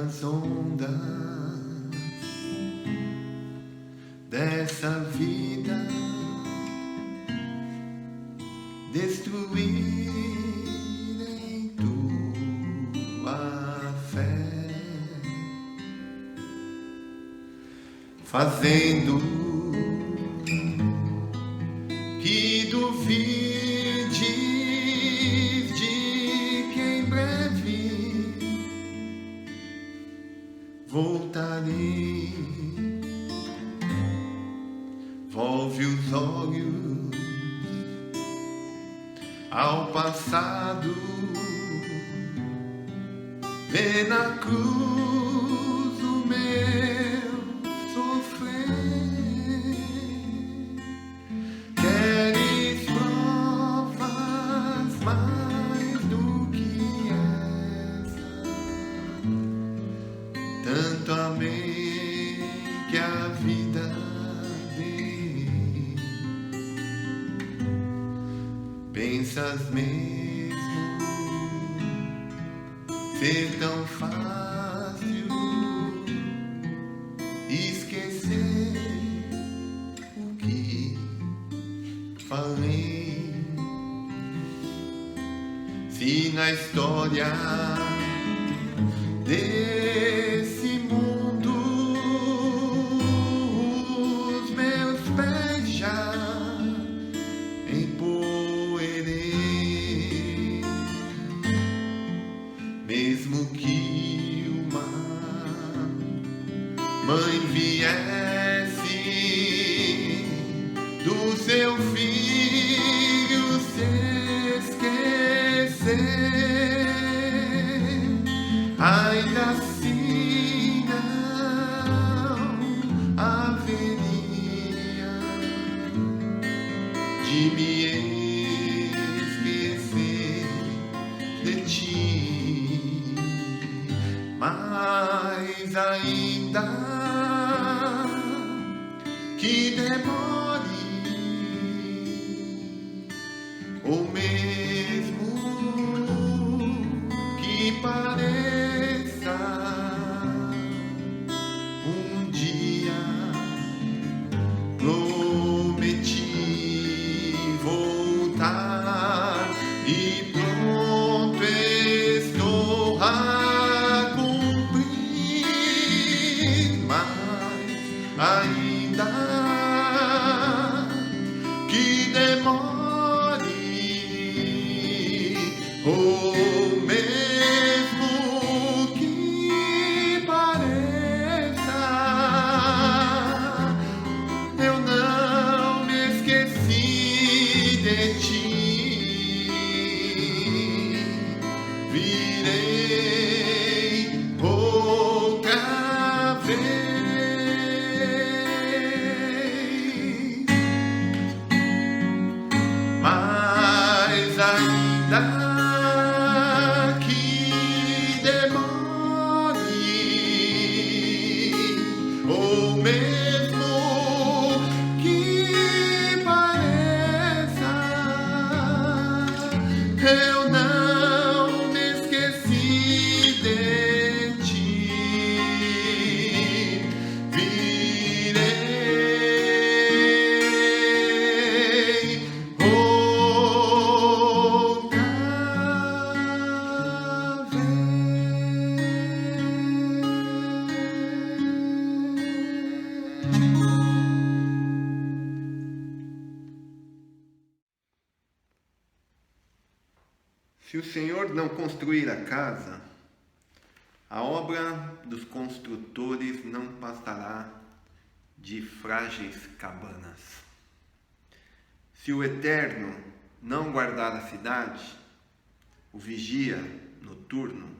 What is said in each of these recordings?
nas ondas dessa vida, destruírem tua fé, fazendo que duvides de que em breve voltarei. Volve os olhos ao passado, vê na cruz o meu sofrer. Queres provas mais do que essa? Tanto amei que a vida dei. Pensas mesmo ser tão fácil esquecer o que falei? Se na história desse mundo os meus pés já empoeirei, mesmo que uma mãe viesse do seu filho se esquecer, ainda assim não haveria de me esquecer de ti. Mas ainda que demore, ou mesmo que pareça, um dia prometi voltar e pronto estou a cumprir. Mas ainda que demore, ou mesmo que pareça, eu não me esqueci de ti. Virei outra vez, mas ainda que demore, ou mesmo que pareça, eu não me esqueci de ti. Virei outra Se o Senhor não construir a casa, a obra dos construtores não passará de frágeis cabanas. Se o Eterno não guardar a cidade, o vigia noturno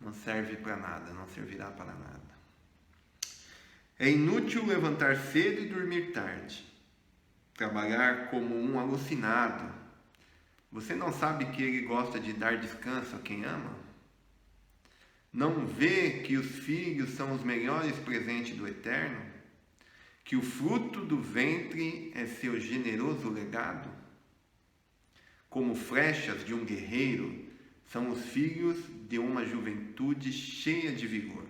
não serve para nada, não servirá para nada. É inútil levantar cedo e dormir tarde, trabalhar como um alucinado. Você não sabe que ele gosta de dar descanso a quem ama? Não vê que os filhos são os melhores presentes do Eterno? Que o fruto do ventre é seu generoso legado? Como flechas de um guerreiro, são os filhos de uma juventude cheia de vigor.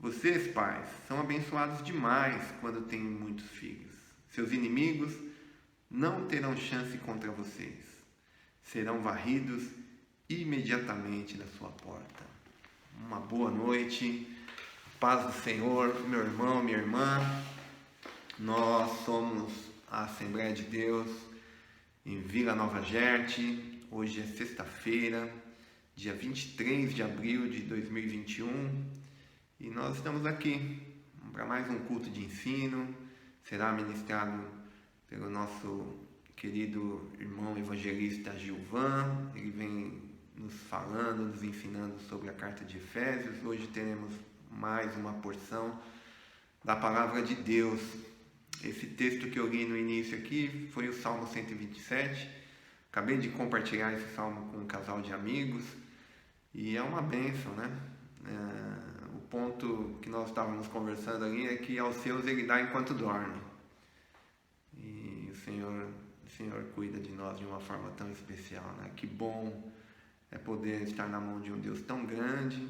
Vocês, pais, são abençoados demais quando têm muitos filhos. Seus inimigos não terão chance contra vocês. Serão varridos imediatamente da sua porta. Uma boa noite. Paz do Senhor, meu irmão, minha irmã. Nós somos a Assembleia de Deus em Vila Nova Gerte. Hoje é sexta-feira, dia 23 de abril de 2021. E nós estamos aqui para mais um culto de ensino. Será ministrado pelo nosso querido irmão evangelista Gilvan. Ele vem nos falando, nos ensinando sobre a carta de Efésios. Hoje teremos mais uma porção da palavra de Deus. Esse texto que eu li no início aqui foi o Salmo 127. Acabei de compartilhar esse salmo com um casal de amigos e é uma bênção, né? O ponto que nós estávamos conversando ali é que aos seus ele dá enquanto dorme. E o Senhor cuida de nós de uma forma tão especial, né? Que bom é poder estar na mão de um Deus tão grande,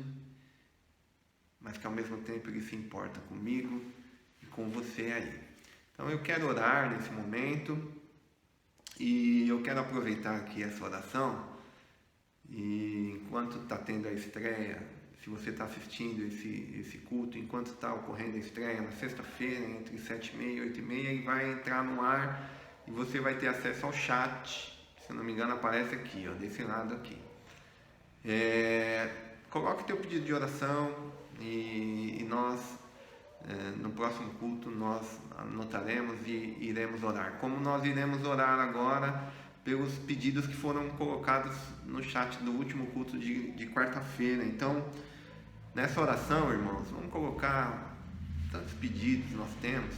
mas que ao mesmo tempo Ele se importa comigo e com você aí. Então eu quero orar nesse momento e eu quero aproveitar aqui essa oração e enquanto está tendo a estreia, se você está assistindo esse culto, enquanto está ocorrendo a estreia na sexta-feira, entre 7h30 e 8h30, ele vai entrar no ar e você vai ter acesso ao chat. Se eu não me engano aparece aqui, ó, desse lado aqui. Coloque teu pedido de oração e nós, no próximo culto, nós anotaremos e iremos orar. Como nós iremos orar agora pelos pedidos que foram colocados no chat do último culto de quarta-feira. Então, nessa oração, irmãos, vamos colocar tantos pedidos que nós temos,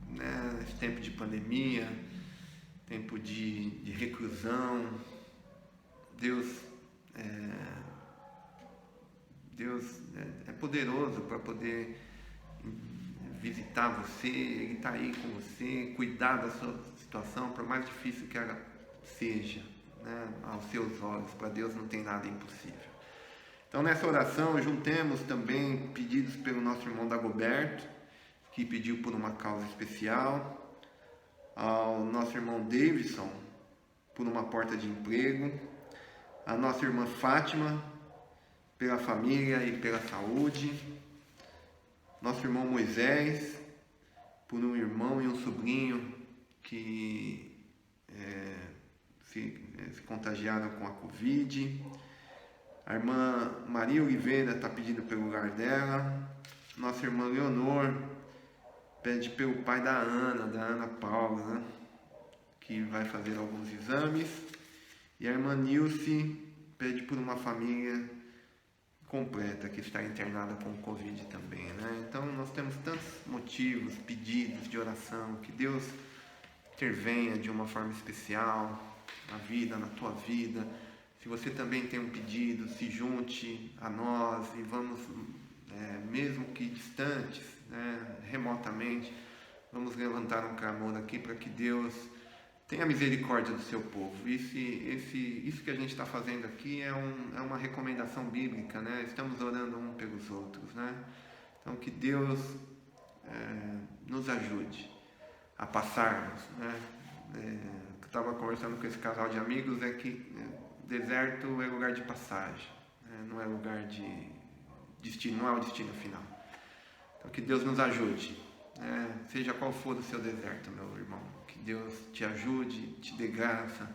né? Esse tempo de pandemia, tempo de reclusão. Deus é poderoso para poder visitar você. Ele está aí com você, cuidar da sua situação, por mais difícil que ela seja, né? Aos seus olhos, para Deus não tem nada impossível. Então nessa oração juntemos também pedidos pelo nosso irmão Dagoberto, que pediu por uma causa especial, ao nosso irmão Davidson, por uma porta de emprego, a nossa irmã Fátima, pela família e pela saúde, nosso irmão Moisés, por um irmão e um sobrinho que se contagiaram com a Covid, a irmã Maria Oliveira está pedindo pelo lar dela, nossa irmã Leonor pede pelo pai da Ana Paula, né, que vai fazer alguns exames, e a irmã Nilce pede por uma família completa que está internada com Covid também, né? Então nós temos tantos motivos, pedidos de oração, que Deus intervenha de uma forma especial na vida, na tua vida. Se você também tem um pedido, se junte a nós e vamos, mesmo que distantes, né, remotamente, vamos levantar um clamor aqui para que Deus tenha misericórdia do seu povo. Isso que a gente está fazendo aqui é uma recomendação bíblica, né? Estamos orando um pelos outros, né? Então que Deus nos ajude a passarmos, né? Eu estava conversando com esse casal de amigos, é que deserto é lugar de passagem, né? Não é lugar de destino, não é o destino final. Então que Deus nos ajude, né? Seja qual for o seu deserto, meu irmão, que Deus te ajude, te dê graça,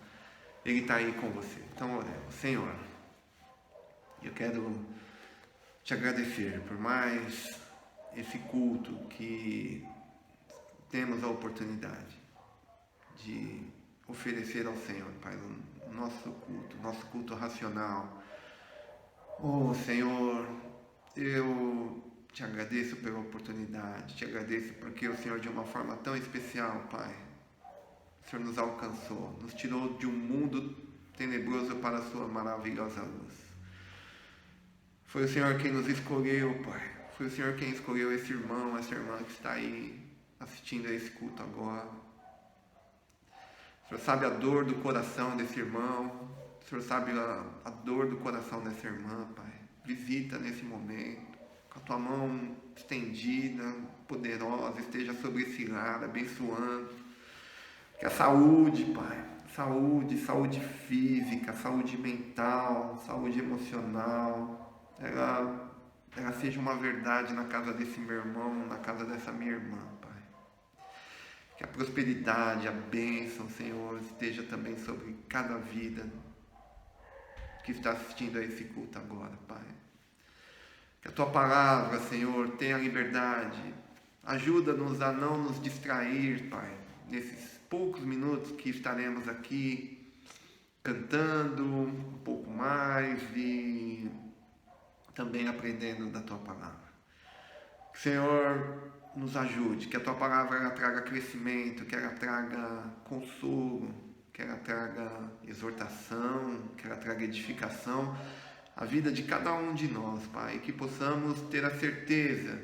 Ele está aí com você. Então oremos. Senhor, eu quero te agradecer por mais esse culto que temos a oportunidade de oferecer ao Senhor, Pai, o nosso culto racional. Oh Senhor, eu te agradeço pela oportunidade, te agradeço porque o Senhor de uma forma tão especial, Pai, o Senhor nos alcançou, nos tirou de um mundo tenebroso para a sua maravilhosa luz. Foi o Senhor quem nos escolheu, Pai. Foi o Senhor quem escolheu esse irmão, essa irmã que está aí assistindo a esse culto agora. O Senhor sabe a dor do coração desse irmão. O Senhor sabe a dor do coração dessa irmã, Pai. Visita nesse momento. com a tua mão estendida, poderosa, esteja sobre esse lar, abençoando. Que a saúde, Pai, saúde física, saúde mental, saúde emocional, ela seja uma verdade na casa desse meu irmão, na casa dessa minha irmã, Pai. Que a prosperidade, a bênção, Senhor, esteja também sobre cada vida que está assistindo a esse culto agora, Pai. Que a Tua palavra, Senhor, tenha liberdade. Ajuda-nos a não nos distrair, Pai, nesses poucos minutos que estaremos aqui cantando um pouco mais e também aprendendo da Tua palavra. Senhor, nos ajude, que a Tua palavra ela traga crescimento, que ela traga consolo, que ela traga exortação, que ela traga edificação à vida de cada um de nós, Pai, e que possamos ter a certeza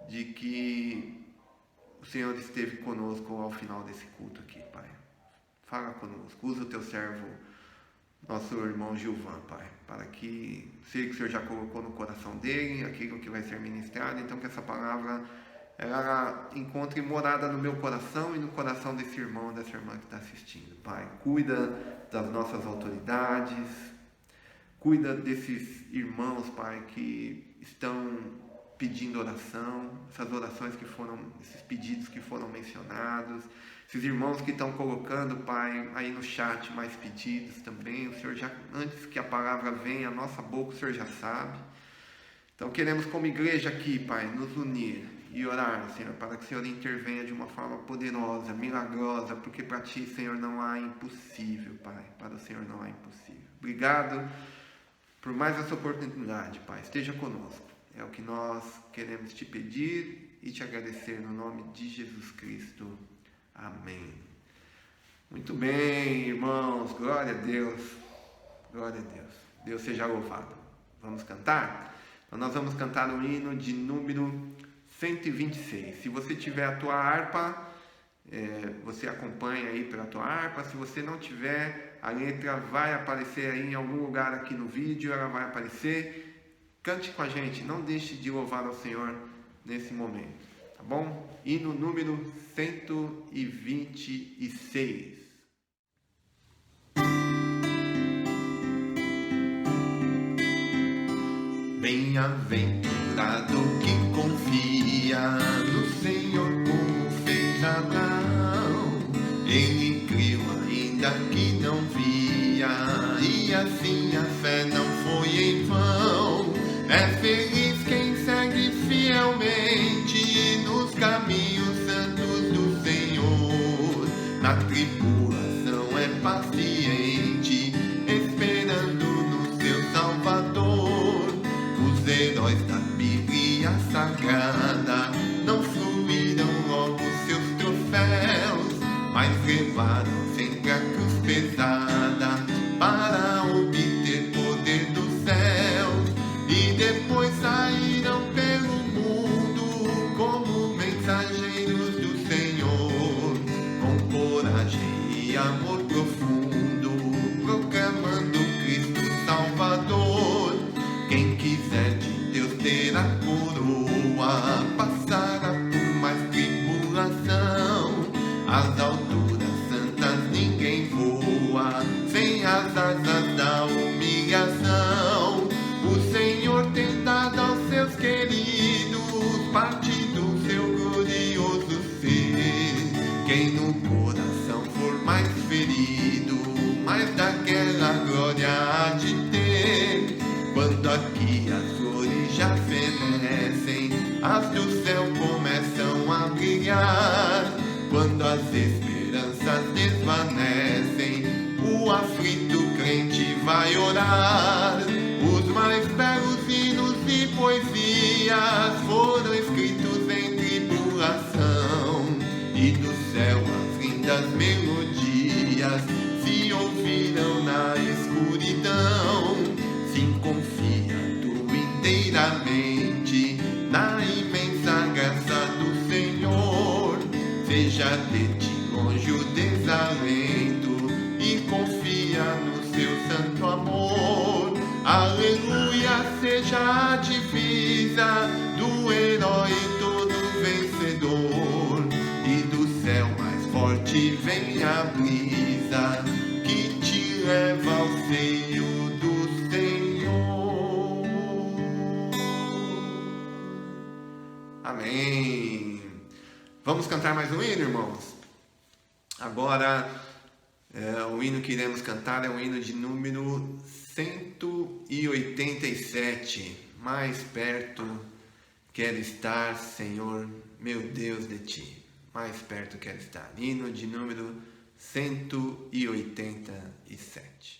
de que o Senhor esteve conosco ao final desse culto aqui, Pai. Fala conosco, usa o Teu servo, nosso irmão Gilvan, Pai, para que sei que o Senhor já colocou no coração dele aquilo que vai ser ministrado, então que essa palavra ela encontre morada no meu coração e no coração desse irmão, dessa irmã que está assistindo. Pai, cuida das nossas autoridades, cuida desses irmãos, Pai, que estão pedindo oração, essas orações que foram, esses pedidos que foram mencionados, esses irmãos que estão colocando, Pai, aí no chat mais pedidos também. O Senhor já, antes que a palavra venha à nossa boca, o Senhor já sabe. Então queremos como igreja aqui, Pai, nos unir e orar, Senhor, para que o Senhor intervenha de uma forma poderosa, milagrosa, porque para Ti, Senhor, não há impossível, Pai. Para o Senhor não há impossível. Obrigado por mais essa oportunidade, Pai. Esteja conosco. É o que nós queremos Te pedir e Te agradecer no nome de Jesus Cristo. Amém. Muito bem, irmãos. Glória a Deus. Glória a Deus. Deus seja louvado. Vamos cantar? Então nós vamos cantar o hino de número 126. Se você tiver a tua harpa, você acompanha aí pela tua harpa. Se você não tiver, a letra vai aparecer aí em algum lugar aqui no vídeo, ela vai aparecer. Cante com a gente, não deixe de louvar ao Senhor nesse momento, tá bom? Hino número 126. Bem-aventurado que confia no Senhor como fez Abraão. Ele creu ainda que não via, e assim a fé não foi em vão. É feliz quem segue fielmente nos caminhos santos do Senhor. Na tribulação é paciente, esperando no seu Salvador. Os heróis da Bíblia Sagrada não fluíram logo seus troféus, mas levaram sempre a cruz pesada para obter poder dos céus. E depois saíram pelo mundo como mensageiros do Senhor, com coragem e amor profundo, proclamando Cristo Salvador. Quem quiser de Deus ter a coroa, passará por mais tribulação. Às alturas santas ninguém voa, sem as asas da humilhação. O Senhor tem dado aos seus queridos parte do seu glorioso ser. Quem no coração for mais ferido, mais daquela glória há de ter. Quando aqui as flores já fenecem, as do céu começam a brilhar. Quando as esperanças desvanecem, o aflito crente vai orar. Os mais belos hinos e poesias foram escritos em tribulação, e do céu as lindas melodias se ouviram na escuridão. Sim, confia tu inteiramente na imensa graça do Senhor. Seja de ti longe o desalento e confia no seu santo amor. Aleluia, seja a divisa brisa do herói todo vencedor, e do céu mais forte vem a brisa que te leva ao seio do Senhor. Amém. Vamos cantar mais um hino, irmãos? Agora, o hino que iremos cantar é o hino de número 187. Mais perto quero estar, Senhor, meu Deus, de Ti. Mais perto quero estar. Hino de número 187.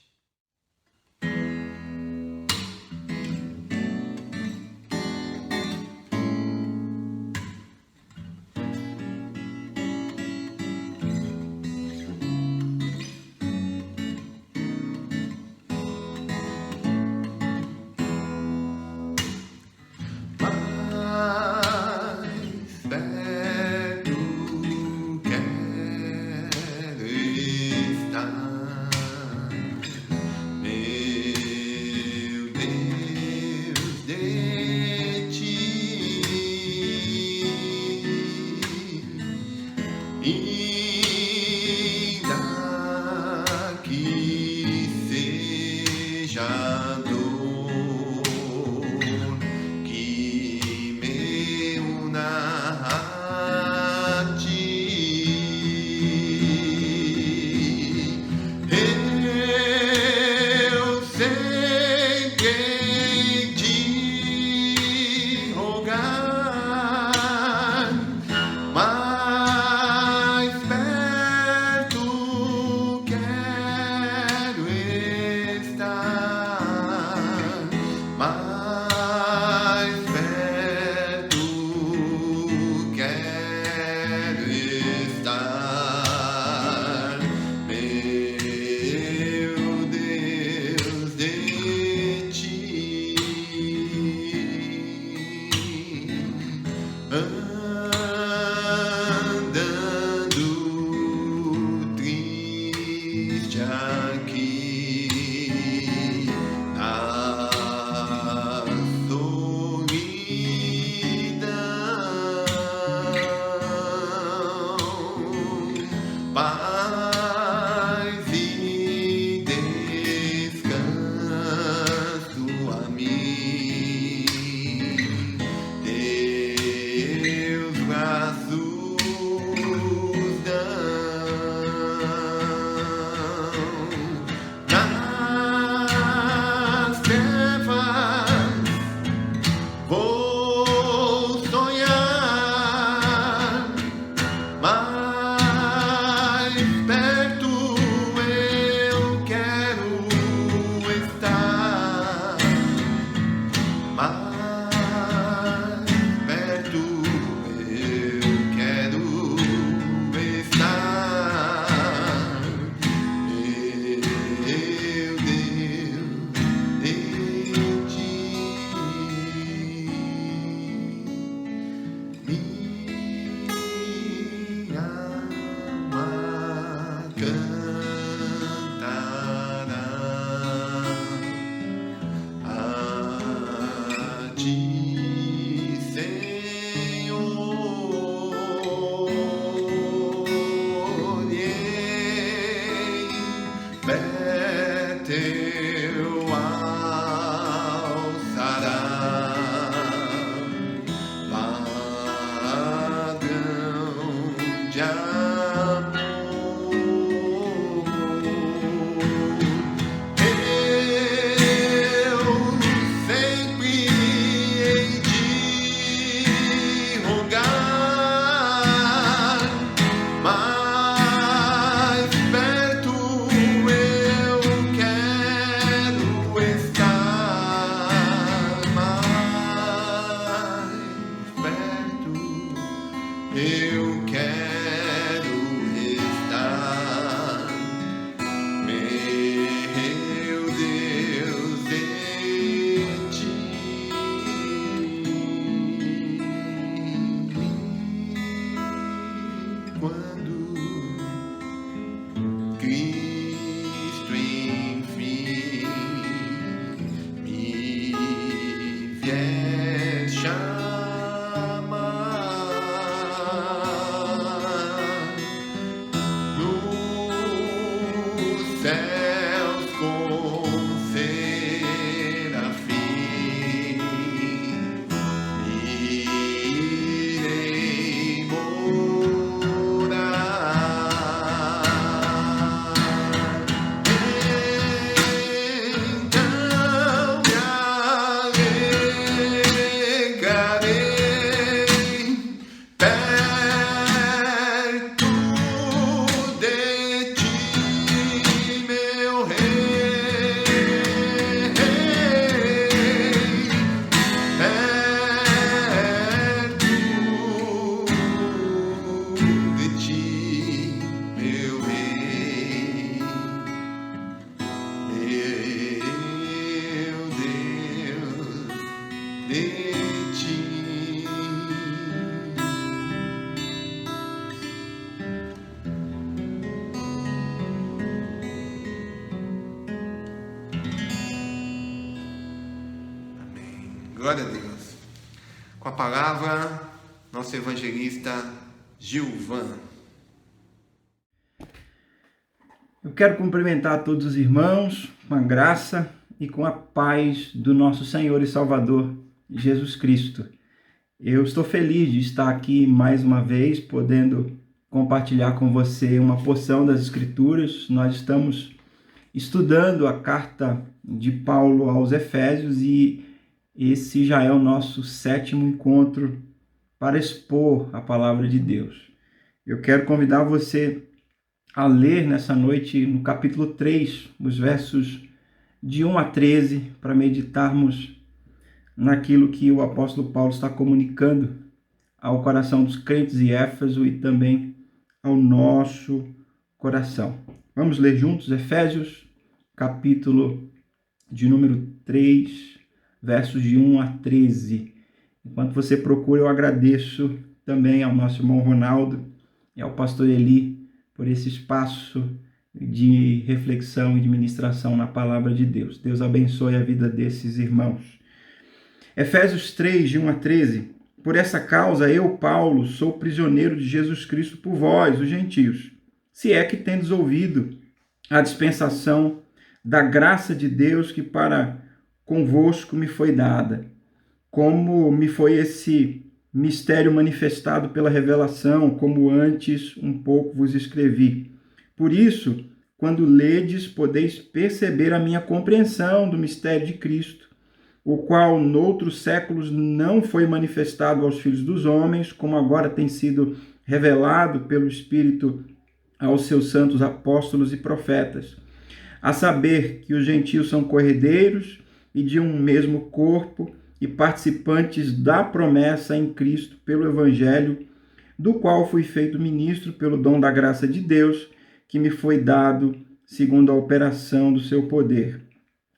Eu quero céus com serafins, irei morar. Então me alegrarei perto de ti, meu rei, perto de ti, meu rei, meu Deus, de ti. Amém. Glória a Deus. Com a palavra, nosso evangelista Gilvan. Eu quero cumprimentar todos os irmãos com a graça e com a paz do nosso Senhor e Salvador Jesus Cristo. Eu estou feliz de estar aqui mais uma vez, podendo compartilhar com você uma porção das Escrituras. Nós estamos estudando a carta de Paulo aos Efésios e esse já é o nosso 7º encontro para expor a palavra de Deus. Eu quero convidar você a ler nessa noite no capítulo 3, os versos de 1 a 13, para meditarmos naquilo que o apóstolo Paulo está comunicando ao coração dos crentes em Éfeso e também ao nosso coração. Vamos ler juntos Efésios, capítulo de número 3, versos de 1 a 13. Enquanto você procura, eu agradeço também ao nosso irmão Ronaldo e ao pastor Eli por esse espaço de reflexão e de ministração na palavra de Deus. Deus abençoe a vida desses irmãos. Efésios 3, de 1 a 13. Por essa causa, eu, Paulo, sou prisioneiro de Jesus Cristo por vós, os gentios, se é que tendes ouvido a dispensação da graça de Deus que para convosco me foi dada, como me foi esse mistério manifestado pela revelação, como antes um pouco vos escrevi. Por isso, quando ledes, podeis perceber a minha compreensão do mistério de Cristo, o qual noutros séculos não foi manifestado aos filhos dos homens, como agora tem sido revelado pelo Espírito aos seus santos apóstolos e profetas, a saber que os gentios são corredeiros e de um mesmo corpo e participantes da promessa em Cristo pelo Evangelho, do qual fui feito ministro pelo dom da graça de Deus, que me foi dado segundo a operação do seu poder.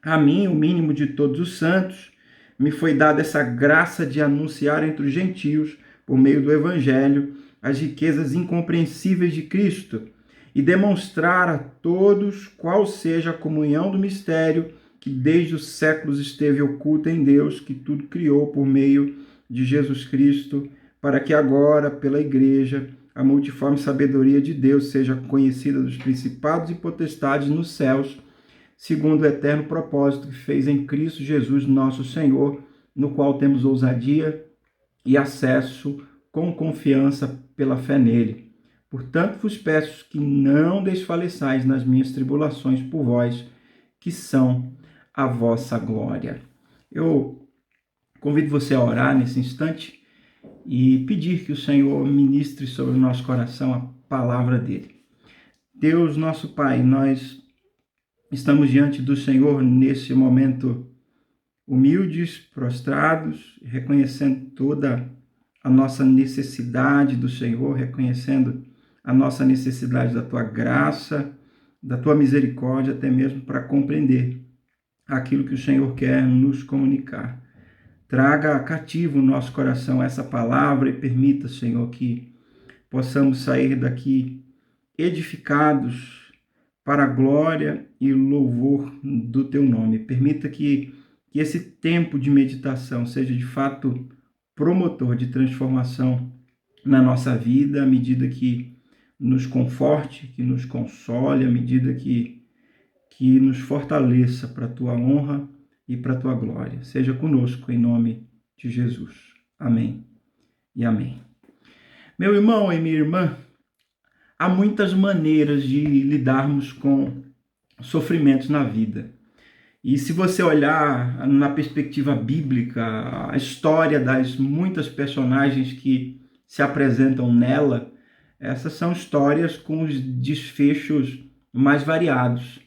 A mim, o mínimo de todos os santos, me foi dada essa graça de anunciar entre os gentios, por meio do Evangelho, as riquezas incompreensíveis de Cristo e demonstrar a todos qual seja a comunhão do mistério que desde os séculos esteve oculta em Deus, que tudo criou por meio de Jesus Cristo, para que agora, pela Igreja, a multiforme sabedoria de Deus seja conhecida dos principados e potestades nos céus, segundo o eterno propósito que fez em Cristo Jesus, nosso Senhor, no qual temos ousadia e acesso com confiança pela fé nele. Portanto, vos peço que não desfaleçais nas minhas tribulações por vós, que são a vossa glória. Eu convido você a orar nesse instante e pedir que o Senhor ministre sobre o nosso coração a palavra dele. Deus, nosso Pai, nós estamos diante do Senhor nesse momento humildes, prostrados, reconhecendo toda a nossa necessidade do Senhor, reconhecendo a nossa necessidade da Tua graça, da Tua misericórdia, até mesmo para compreender aquilo que o Senhor quer nos comunicar. Traga cativo o nosso coração essa palavra e permita, Senhor, que possamos sair daqui edificados para a glória e louvor do Teu nome. Permita que esse tempo de meditação seja de fato promotor de transformação na nossa vida, à medida que nos conforte, que nos console, à medida que que nos fortaleça para a tua honra e para a tua glória. Seja conosco, em nome de Jesus. Amém e amém. Meu irmão e minha irmã, há muitas maneiras de lidarmos com sofrimentos na vida. E se você olhar na perspectiva bíblica, a história das muitas personagens que se apresentam nela, essas são histórias com os desfechos mais variados.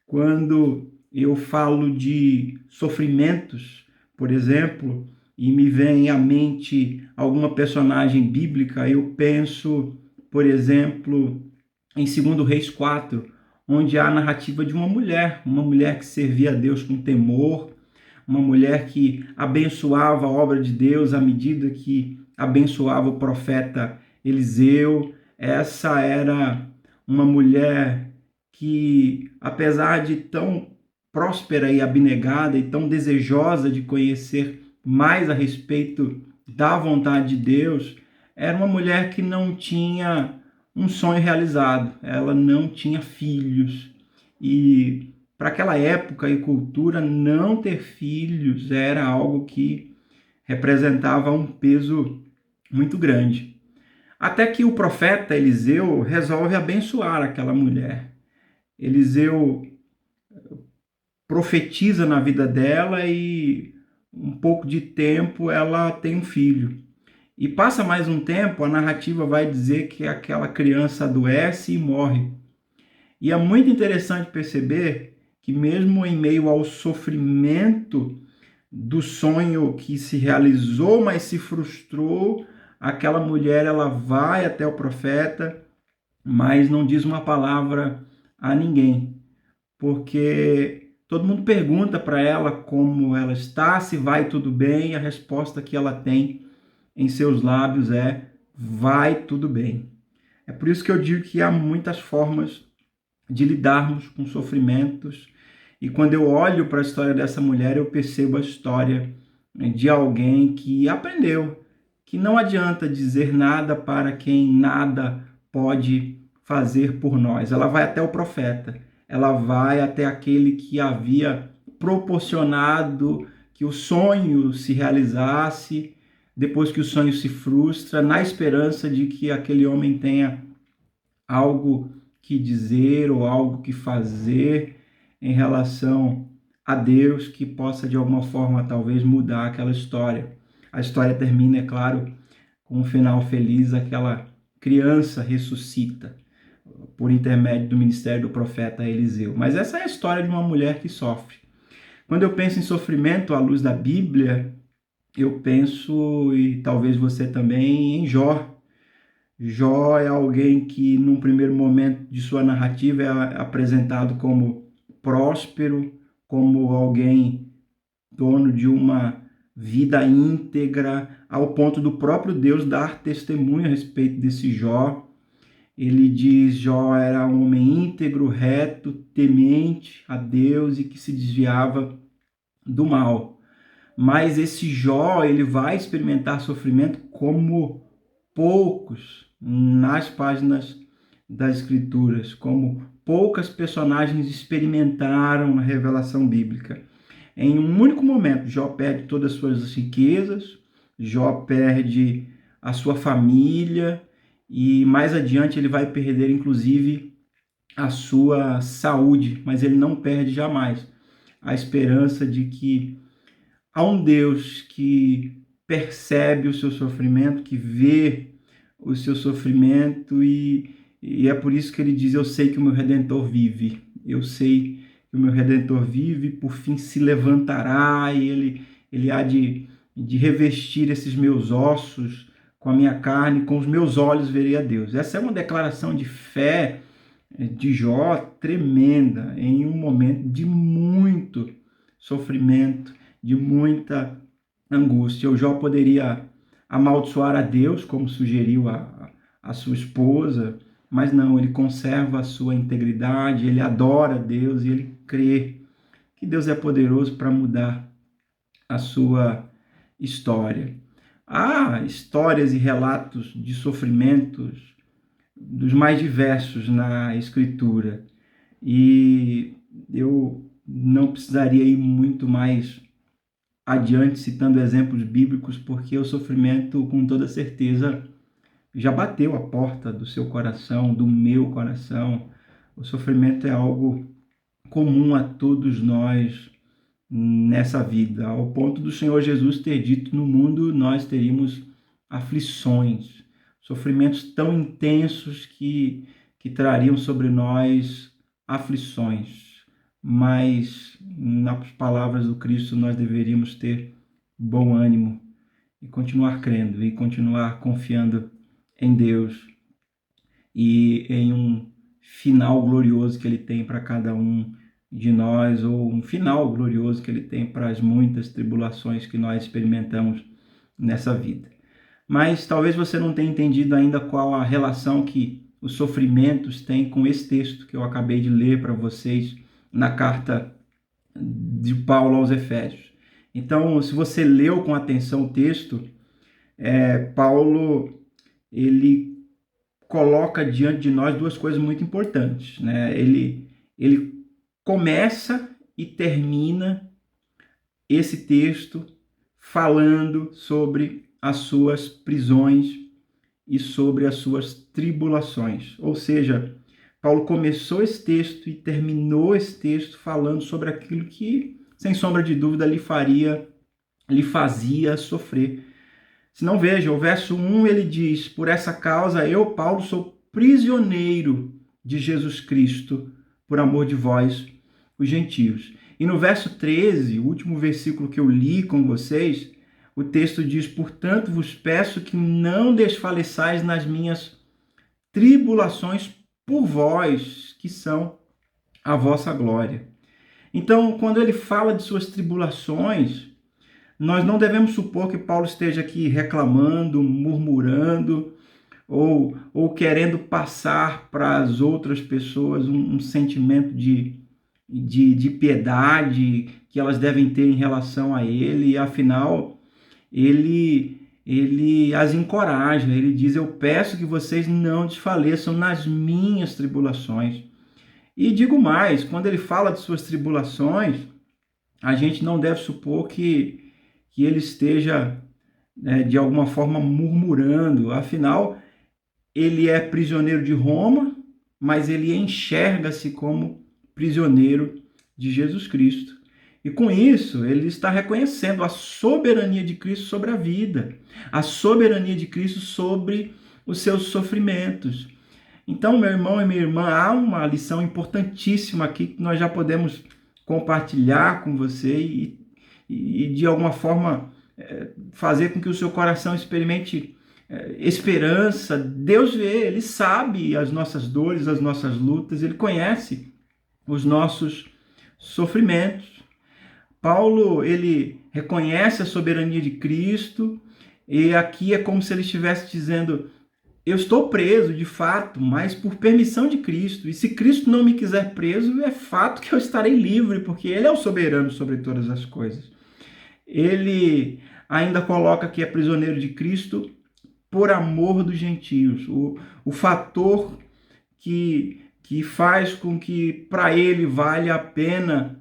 Quando eu falo de sofrimentos, por exemplo, e me vem à mente alguma personagem bíblica, eu penso, por exemplo, em 2 Reis 4, onde há a narrativa de uma mulher que servia a Deus com temor, uma mulher que abençoava a obra de Deus à medida que abençoava o profeta Eliseu. Essa era uma mulher que, apesar de tão próspera e abnegada e tão desejosa de conhecer mais a respeito da vontade de Deus, era uma mulher que não tinha um sonho realizado, ela não tinha filhos. E para aquela época e cultura, não ter filhos era algo que representava um peso muito grande. Até que o profeta Eliseu resolve abençoar aquela mulher. Eliseu profetiza na vida dela e um pouco de tempo ela tem um filho. E passa mais um tempo, a narrativa vai dizer que aquela criança adoece e morre. E é muito interessante perceber que mesmo em meio ao sofrimento do sonho que se realizou, mas se frustrou, aquela mulher ela vai até o profeta, mas não diz uma palavra a ninguém, porque todo mundo pergunta para ela como ela está, se vai tudo bem, e a resposta que ela tem em seus lábios é: vai tudo bem. É por isso que eu digo que há muitas formas de lidarmos com sofrimentos, e quando eu olho para a história dessa mulher, eu percebo a história de alguém que aprendeu que não adianta dizer nada para quem nada pode fazer por nós. Ela vai até o profeta, ela vai até aquele que havia proporcionado que o sonho se realizasse, depois que o sonho se frustra, na esperança de que aquele homem tenha algo que dizer ou algo que fazer em relação a Deus, que possa de alguma forma talvez mudar aquela história. A história termina, é claro, com um final feliz. Aquela criança ressuscita por intermédio do ministério do profeta Eliseu. Mas essa é a história de uma mulher que sofre. Quando eu penso em sofrimento à luz da Bíblia, eu penso, e talvez você também, em Jó. Jó é alguém que, num primeiro momento de sua narrativa, é apresentado como próspero, como alguém dono de uma vida íntegra, ao ponto do próprio Deus dar testemunho a respeito desse Jó. Ele diz: Jó era um homem íntegro, reto, temente a Deus e que se desviava do mal. Mas esse Jó, ele vai experimentar sofrimento como poucos nas páginas das Escrituras, como poucas personagens experimentaram na revelação bíblica. Em um único momento, Jó perde todas as suas riquezas, Jó perde a sua família e mais adiante ele vai perder inclusive a sua saúde, mas ele não perde jamais a esperança de que há um Deus que percebe o seu sofrimento, que vê o seu sofrimento e é por isso que ele diz: eu sei que o meu Redentor vive, eu sei que o meu Redentor vive, por fim se levantará e ele há de revestir esses meus ossos com a minha carne, com os meus olhos verei a Deus. Essa é uma declaração de fé de Jó tremenda, em um momento de muito sofrimento, de muita angústia. O Jó poderia amaldiçoar a Deus, como sugeriu a sua esposa, mas não, ele conserva a sua integridade, ele adora a Deus e ele crê que Deus é poderoso para mudar a sua história. Há histórias e relatos de sofrimentos dos mais diversos na Escritura. E eu não precisaria ir muito mais adiante citando exemplos bíblicos, porque o sofrimento, com toda certeza, já bateu a porta do seu coração, do meu coração. O sofrimento é algo comum a todos nós nessa vida, ao ponto do Senhor Jesus ter dito: no mundo nós teríamos aflições, sofrimentos tão intensos que trariam sobre nós aflições. Mas, nas palavras do Cristo, nós deveríamos ter bom ânimo e continuar crendo e continuar confiando em Deus e em um final glorioso que Ele tem para cada um de nós, ou um final glorioso que Ele tem para as muitas tribulações que nós experimentamos nessa vida. Mas talvez você não tenha entendido ainda qual a relação que os sofrimentos têm com esse texto que eu acabei de ler para vocês na carta de Paulo aos Efésios. Então, se você leu com atenção o texto, Paulo, ele coloca diante de nós duas coisas muito importantes, né? Ele começa e termina esse texto falando sobre as suas prisões e sobre as suas tribulações. Ou seja, Paulo começou esse texto e terminou esse texto falando sobre aquilo que, sem sombra de dúvida, lhe fazia sofrer. Se não, veja, o verso 1 ele diz: por essa causa eu, Paulo, sou prisioneiro de Jesus Cristo, por amor de vós, os gentios. E no verso 13, o último versículo que eu li com vocês, o texto diz: portanto vos peço que não desfaleçais nas minhas tribulações por vós, que são a vossa glória. Então, quando ele fala de suas tribulações, nós não devemos supor que Paulo esteja aqui reclamando, murmurando ou querendo passar para as outras pessoas um sentimento de piedade que elas devem ter em relação a ele. E, afinal, ele as encoraja, ele diz: eu peço que vocês não desfaleçam nas minhas tribulações. E digo mais, quando ele fala de suas tribulações, a gente não deve supor que ele esteja, de alguma forma, murmurando. Afinal, ele é prisioneiro de Roma, mas ele enxerga-se como prisioneiro de Jesus Cristo. E com isso, ele está reconhecendo a soberania de Cristo sobre a vida, a soberania de Cristo sobre os seus sofrimentos. Então, meu irmão e minha irmã, há uma lição importantíssima aqui que nós já podemos compartilhar com você e de alguma forma fazer com que o seu coração experimente esperança. Deus vê, Ele sabe as nossas dores, as nossas lutas, Ele conhece os nossos sofrimentos. Paulo, ele reconhece a soberania de Cristo, e aqui é como se ele estivesse dizendo: eu estou preso, de fato, mas por permissão de Cristo. E se Cristo não me quiser preso, é fato que eu estarei livre, porque Ele é o soberano sobre todas as coisas. Ele ainda coloca que é prisioneiro de Cristo por amor dos gentios. O fator que faz com que para ele vale a pena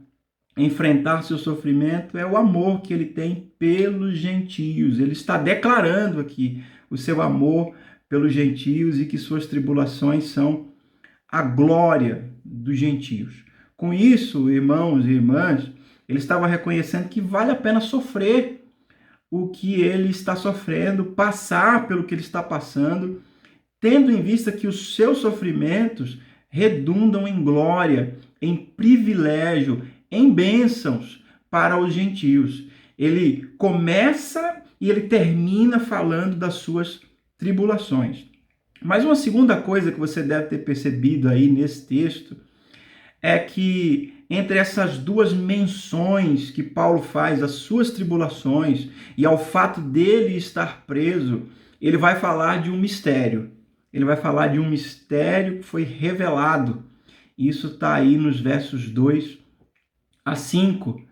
enfrentar seu sofrimento é o amor que ele tem pelos gentios. Ele está declarando aqui o seu amor pelos gentios e que suas tribulações são a glória dos gentios. Com isso, irmãos e irmãs, ele estava reconhecendo que vale a pena sofrer o que ele está sofrendo, passar pelo que ele está passando, tendo em vista que os seus sofrimentos redundam em glória, em privilégio, em bênçãos para os gentios. Ele começa e ele termina falando das suas tribulações. Mas uma segunda coisa que você deve ter percebido aí nesse texto é que entre essas duas menções que Paulo faz às suas tribulações e ao fato dele estar preso, ele vai falar de um mistério. Ele vai falar de um mistério que foi revelado. Isso está aí nos versos 2 a 5.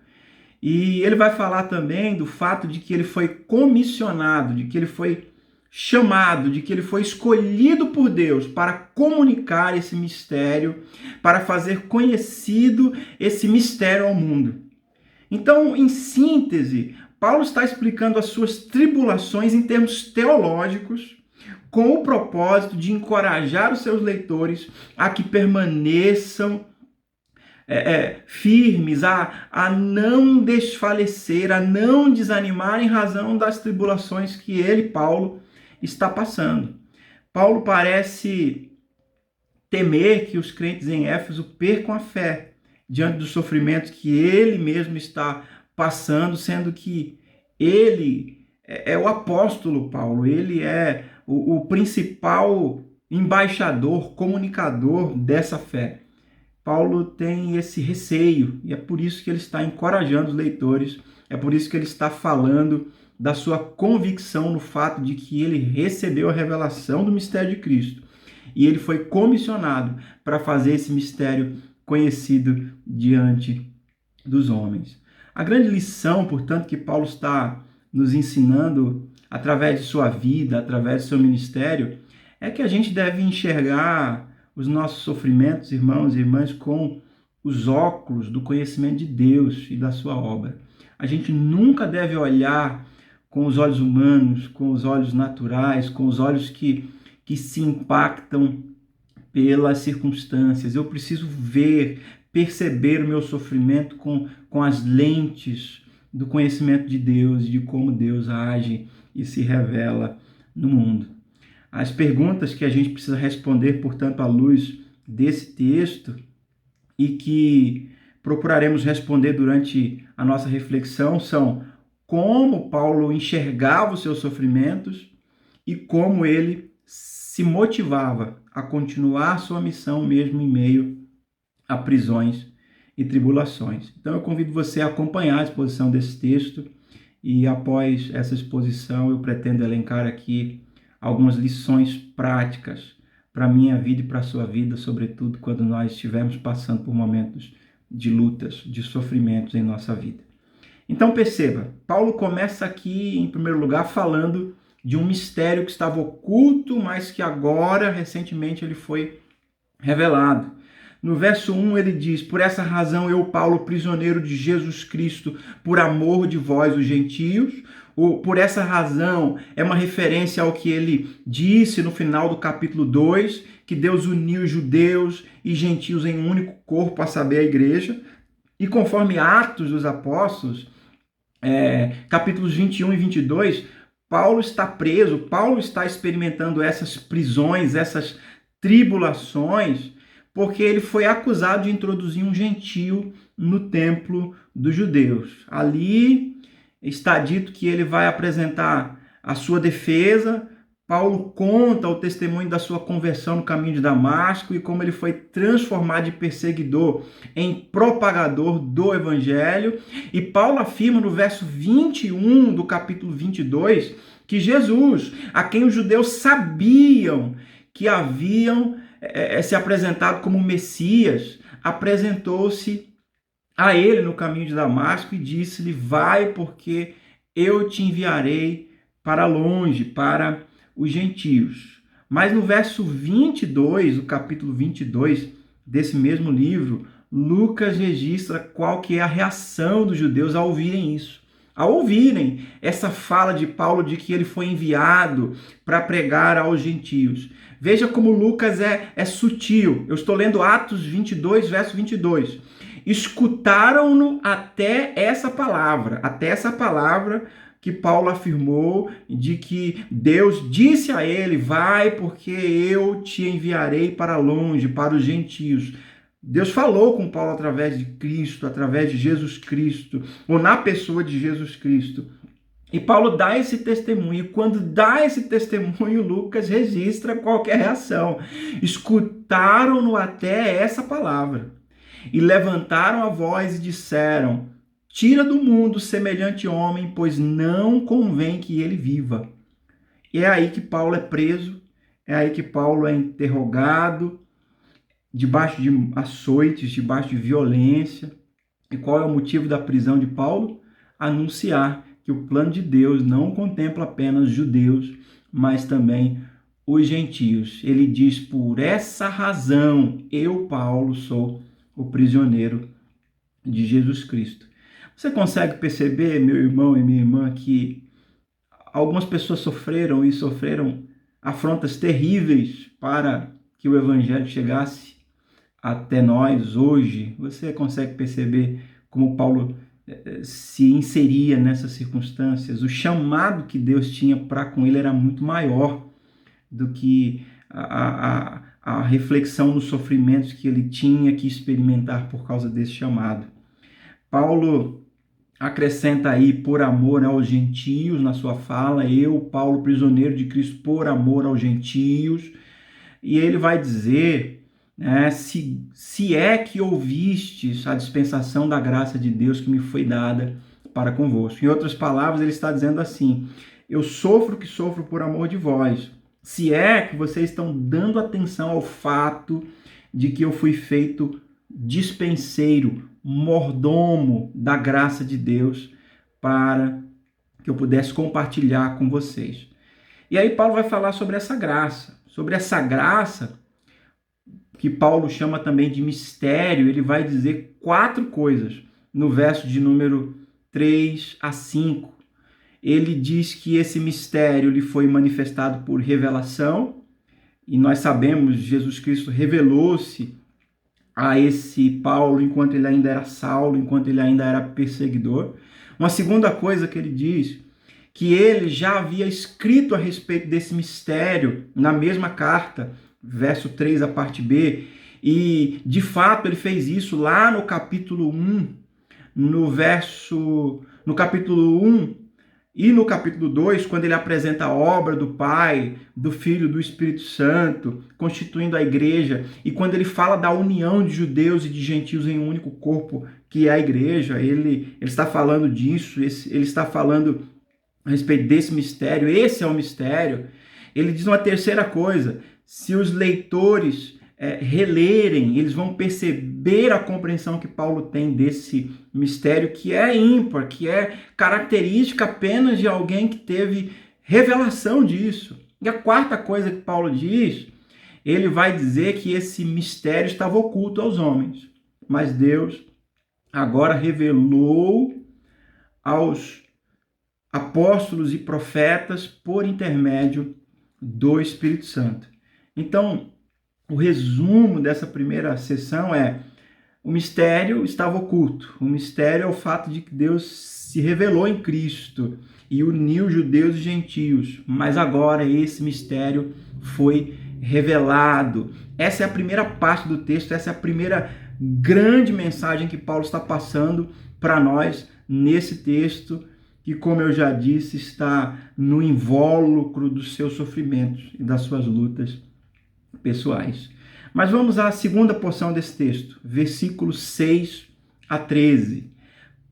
E ele vai falar também do fato de que ele foi comissionado, de que ele foi chamado, de que ele foi escolhido por Deus para comunicar esse mistério, para fazer conhecido esse mistério ao mundo. Então, em síntese, Paulo está explicando as suas tribulações em termos teológicos, com o propósito de encorajar os seus leitores a que permaneçam firmes, a não desfalecer, a não desanimar em razão das tribulações que ele, Paulo, está passando. Paulo parece temer que os crentes em Éfeso percam a fé diante dos sofrimentos que ele mesmo está passando, sendo que ele é o apóstolo Paulo, ele é o principal embaixador, comunicador dessa fé. Paulo tem esse receio e é por isso que ele está encorajando os leitores, é por isso que ele está falando da sua convicção no fato de que ele recebeu a revelação do mistério de Cristo e ele foi comissionado para fazer esse mistério conhecido diante dos homens. A grande lição, portanto, que Paulo está nos ensinando através de sua vida, através do seu ministério, é que a gente deve enxergar os nossos sofrimentos, irmãos e irmãs, com os óculos do conhecimento de Deus e da sua obra. A gente nunca deve olhar com os olhos humanos, com os olhos naturais, com os olhos que se impactam pelas circunstâncias. Eu preciso ver, perceber o meu sofrimento com as lentes do conhecimento de Deus e de como Deus age e se revela no mundo. As perguntas que a gente precisa responder, portanto, à luz desse texto e que procuraremos responder durante a nossa reflexão são: como Paulo enxergava os seus sofrimentos e como ele se motivava a continuar sua missão mesmo em meio a prisões e tribulações. Então eu convido você a acompanhar a exposição desse texto e após essa exposição eu pretendo elencar aqui algumas lições práticas para a minha vida e para a sua vida, sobretudo quando nós estivermos passando por momentos de lutas, de sofrimentos em nossa vida. Então perceba, Paulo começa aqui, em primeiro lugar, falando de um mistério que estava oculto, mas que agora, recentemente, ele foi revelado. No verso 1 ele diz: por essa razão eu, Paulo, prisioneiro de Jesus Cristo, por amor de vós, os gentios. Por essa razão é uma referência ao que ele disse no final do capítulo 2, que Deus uniu judeus e gentios em um único corpo, a saber, a igreja. E conforme Atos dos Apóstolos, capítulos 21 e 22, Paulo está preso, Paulo está experimentando essas prisões, essas tribulações, porque ele foi acusado de introduzir um gentio no templo dos judeus. Ali está dito que ele vai apresentar a sua defesa. Paulo conta o testemunho da sua conversão no caminho de Damasco e como ele foi transformado de perseguidor em propagador do evangelho. E Paulo afirma no verso 21 do capítulo 22 que Jesus, a quem os judeus sabiam que haviam se apresentado como Messias, apresentou-se a ele no caminho de Damasco e disse-lhe: vai, porque eu te enviarei para longe, para os gentios. Mas no verso 22, o capítulo 22 desse mesmo livro, Lucas registra qual que é a reação dos judeus ao ouvirem isso. Ao ouvirem essa fala de Paulo de que ele foi enviado para pregar aos gentios. Veja como Lucas é sutil. Eu estou lendo Atos 22, verso 22. Escutaram-no até essa palavra que Paulo afirmou, de que Deus disse a ele: vai, porque eu te enviarei para longe, para os gentios. Deus falou com Paulo através de Cristo, através de Jesus Cristo, ou na pessoa de Jesus Cristo. E Paulo dá esse testemunho. E quando dá esse testemunho, Lucas registra qualquer reação. Escutaram-no até essa palavra. E levantaram a voz e disseram: tira do mundo semelhante homem, pois não convém que ele viva. E é aí que Paulo é preso, é aí que Paulo é interrogado, debaixo de açoites, debaixo de violência. E qual é o motivo da prisão de Paulo? Anunciar que o plano de Deus não contempla apenas judeus, mas também os gentios. Ele diz: por essa razão, eu, Paulo, sou o prisioneiro de Jesus Cristo. Você consegue perceber, meu irmão e minha irmã, que algumas pessoas sofreram e sofreram afrontas terríveis para que o evangelho chegasse até nós hoje? Você consegue perceber como Paulo se inseria nessas circunstâncias? O chamado que Deus tinha para com ele era muito maior do que a reflexão nos sofrimentos que ele tinha que experimentar por causa desse chamado. Paulo acrescenta aí por amor aos gentios na sua fala, eu, Paulo, prisioneiro de Cristo, por amor aos gentios, e ele vai dizer, né, se é que ouvistes a dispensação da graça de Deus que me foi dada para convosco. Em outras palavras, ele está dizendo assim: eu sofro que sofro por amor de vós, se é que vocês estão dando atenção ao fato de que eu fui feito dispenseiro, mordomo da graça de Deus, para que eu pudesse compartilhar com vocês. E aí Paulo vai falar sobre essa graça que Paulo chama também de mistério. Ele vai dizer 4 coisas no verso de número 3 a 5. Ele diz que esse mistério lhe foi manifestado por revelação, e nós sabemos, Jesus Cristo revelou-se a esse Paulo enquanto ele ainda era Saulo, enquanto ele ainda era perseguidor. Uma segunda coisa que ele diz, que ele já havia escrito a respeito desse mistério na mesma carta, verso 3, a parte B, e de fato ele fez isso lá no capítulo 1, no capítulo 1 e no capítulo 2, quando ele apresenta a obra do Pai, do Filho, do Espírito Santo, constituindo a igreja, e quando ele fala da união de judeus e de gentios em um único corpo, que é a igreja, ele está falando disso, ele está falando a respeito desse mistério, esse é o mistério. Ele diz uma terceira coisa: se os leitores relerem, eles vão perceber a compreensão que Paulo tem desse mistério, que é ímpar, que é característica apenas de alguém que teve revelação disso. E a quarta coisa que Paulo diz, ele vai dizer que esse mistério estava oculto aos homens, mas Deus agora revelou aos apóstolos e profetas por intermédio do Espírito Santo. Então, o resumo dessa primeira sessão é: o mistério estava oculto. O mistério é o fato de que Deus se revelou em Cristo e uniu judeus e gentios, mas agora esse mistério foi revelado. Essa é a primeira parte do texto, essa é a primeira grande mensagem que Paulo está passando para nós nesse texto, que, como eu já disse, está no invólucro dos seus sofrimentos e das suas lutas pessoais. Mas vamos à segunda porção desse texto, versículos 6 a 13.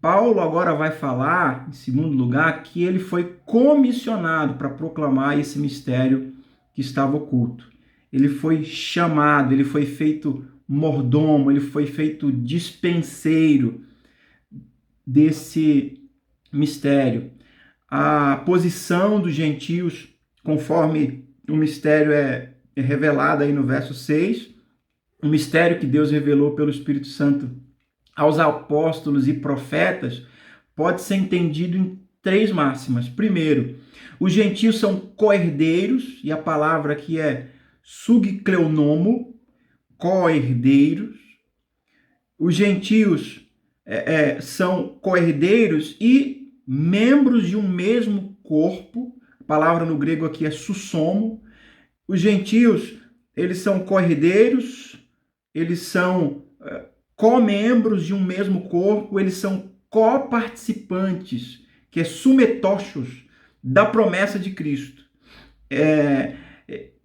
Paulo agora vai falar, em segundo lugar, que ele foi comissionado para proclamar esse mistério que estava oculto. Ele foi chamado, ele foi feito mordomo, ele foi feito dispenseiro desse mistério. A posição dos gentios, conforme o mistério é revelada aí no verso 6, o mistério que Deus revelou pelo Espírito Santo aos apóstolos e profetas, pode ser entendido em 3 máximas. Primeiro, os gentios são co-herdeiros, e a palavra aqui é sugcleonomo, co-herdeiros. Os gentios são co-herdeiros e membros de um mesmo corpo. A palavra no grego aqui é sussomo. Os gentios, eles são co-herdeiros, eles são co-membros de um mesmo corpo, eles são co-participantes, que é sumetóchos, da promessa de Cristo.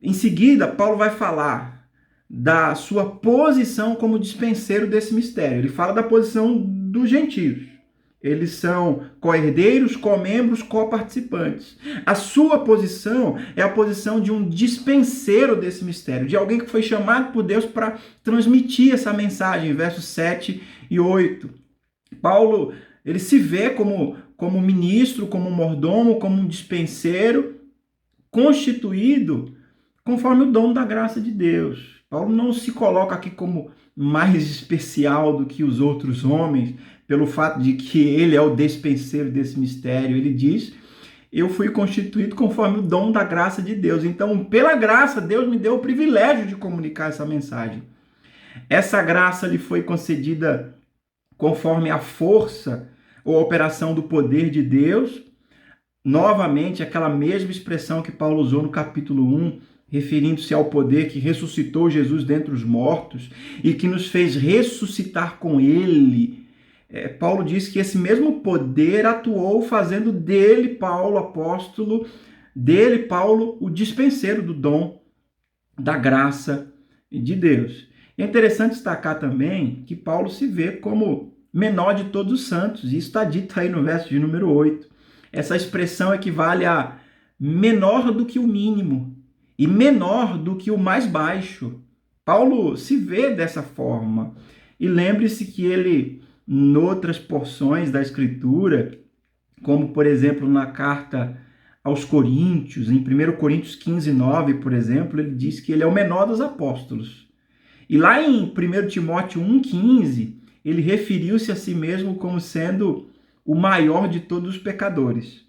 Em seguida, Paulo vai falar da sua posição como dispenseiro desse mistério. Ele fala da posição dos gentios. Eles são co-herdeiros, co-membros, co-participantes. A sua posição é a posição de um dispenseiro desse mistério, de alguém que foi chamado por Deus para transmitir essa mensagem, versos 7 e 8. Paulo, ele se vê como ministro, como mordomo, como um dispenseiro, constituído conforme o dom da graça de Deus. Paulo não se coloca aqui como mais especial do que os outros homens, pelo fato de que ele é o despenseiro desse mistério. Ele diz: eu fui constituído conforme o dom da graça de Deus. Então, pela graça, Deus me deu o privilégio de comunicar essa mensagem. Essa graça lhe foi concedida conforme a força ou a operação do poder de Deus. Novamente, aquela mesma expressão que Paulo usou no capítulo 1, referindo-se ao poder que ressuscitou Jesus dentre os mortos e que nos fez ressuscitar com ele. Paulo diz que esse mesmo poder atuou fazendo dele, Paulo, apóstolo, dele, Paulo, o dispenseiro do dom da graça de Deus. É interessante destacar também que Paulo se vê como menor de todos os santos, e isso está dito aí no verso de número 8. Essa expressão equivale a menor do que o mínimo e menor do que o mais baixo. Paulo se vê dessa forma. E lembre-se que ele, em outras porções da Escritura, como por exemplo na carta aos Coríntios, em 1 Coríntios 15, 9, por exemplo, ele diz que ele é o menor dos apóstolos. E lá em 1 Timóteo 1,15, ele referiu-se a si mesmo como sendo o maior de todos os pecadores.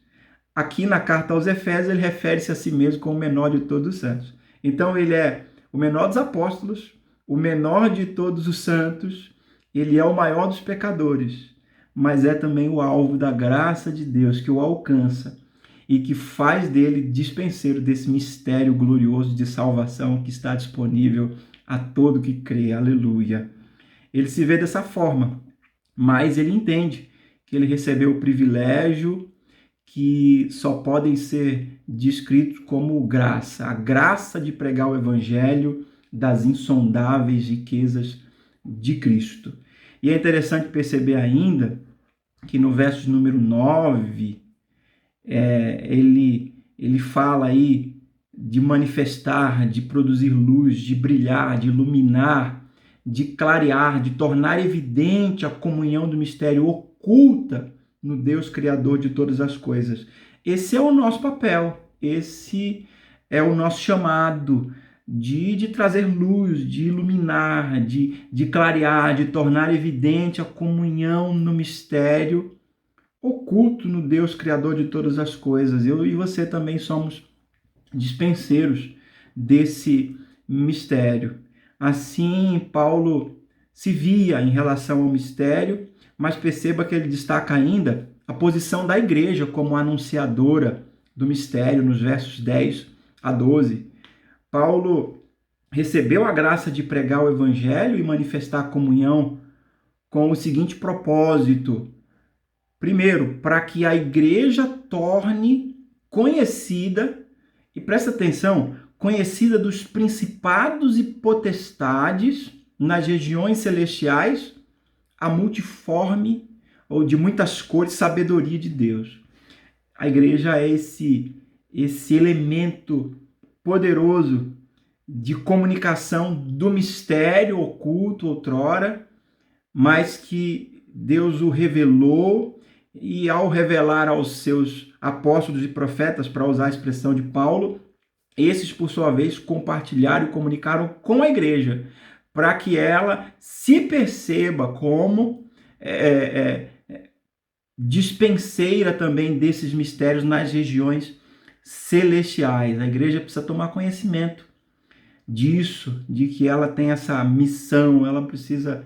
Aqui na carta aos Efésios, ele refere-se a si mesmo como o menor de todos os santos. Então, ele é o menor dos apóstolos, o menor de todos os santos, ele é o maior dos pecadores, mas é também o alvo da graça de Deus que o alcança e que faz dele dispenseiro desse mistério glorioso de salvação que está disponível a todo que crê. Aleluia. Ele se vê dessa forma, mas ele entende que ele recebeu o privilégio que só podem ser descritos como graça, a graça de pregar o evangelho das insondáveis riquezas de Cristo. E é interessante perceber ainda que no verso de número 9, ele fala aí de manifestar, de produzir luz, de brilhar, de iluminar, de clarear, de tornar evidente a comunhão do mistério oculta no Deus Criador de todas as coisas. Esse é o nosso papel, esse é o nosso chamado de trazer luz, de iluminar, de clarear, de tornar evidente a comunhão no mistério oculto no Deus Criador de todas as coisas. Eu e você também somos dispenseiros desse mistério. Assim, Paulo se via em relação ao mistério, mas perceba que ele destaca ainda a posição da igreja como anunciadora do mistério, nos versos 10 a 12. Paulo recebeu a graça de pregar o evangelho e manifestar a comunhão com o seguinte propósito: primeiro, para que a igreja torne conhecida, e presta atenção, conhecida dos principados e potestades nas regiões celestiais, a multiforme ou de muitas cores sabedoria de Deus. A igreja é esse elemento poderoso de comunicação do mistério oculto outrora, mas que Deus o revelou, e ao revelar aos seus apóstolos e profetas, para usar a expressão de Paulo, esses, por sua vez, compartilharam e comunicaram com a igreja, para que ela se perceba como dispenseira também desses mistérios nas regiões celestiais. A igreja precisa tomar conhecimento disso, de que ela tem essa missão, ela precisa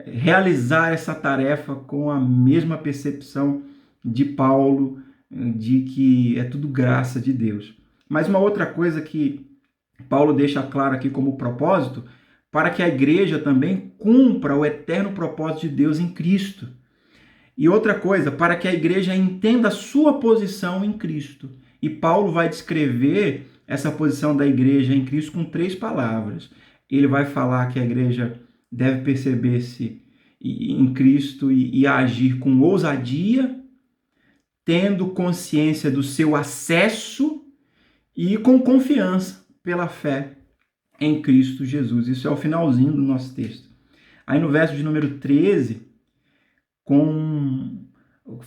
realizar essa tarefa com a mesma percepção de Paulo, de que é tudo graça de Deus. Mas uma outra coisa que Paulo deixa claro aqui como propósito, para que a igreja também cumpra o eterno propósito de Deus em Cristo. E outra coisa, para que a igreja entenda a sua posição em Cristo. E Paulo vai descrever essa posição da igreja em Cristo com 3 palavras. Ele vai falar que a igreja deve perceber-se em Cristo e agir com ousadia, tendo consciência do seu acesso e com confiança pela fé em Cristo Jesus. Isso é o finalzinho do nosso texto. Aí no verso de número 13,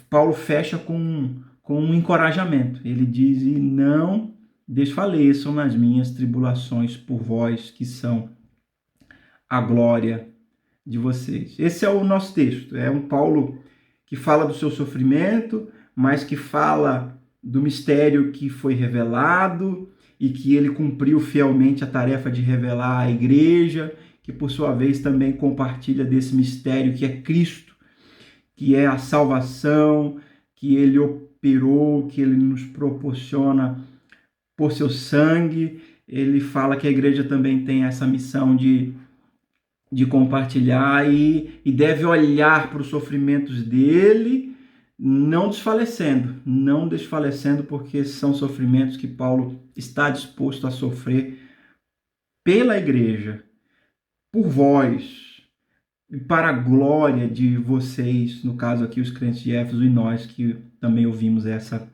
Paulo fecha com um encorajamento. Ele diz: e não desfaleçam nas minhas tribulações por vós, que são a glória de vocês. Esse é o nosso texto. É um Paulo que fala do seu sofrimento, mas que fala do mistério que foi revelado e que ele cumpriu fielmente a tarefa de revelar à igreja, que por sua vez também compartilha desse mistério que é Cristo, que é a salvação, que ele operou, que ele nos proporciona por seu sangue. Ele fala que a igreja também tem essa missão de compartilhar e deve olhar para os sofrimentos dele, não desfalecendo, porque são sofrimentos que Paulo está disposto a sofrer pela igreja, por vós, e para a glória de vocês, no caso aqui os crentes de Éfeso e nós que também ouvimos essa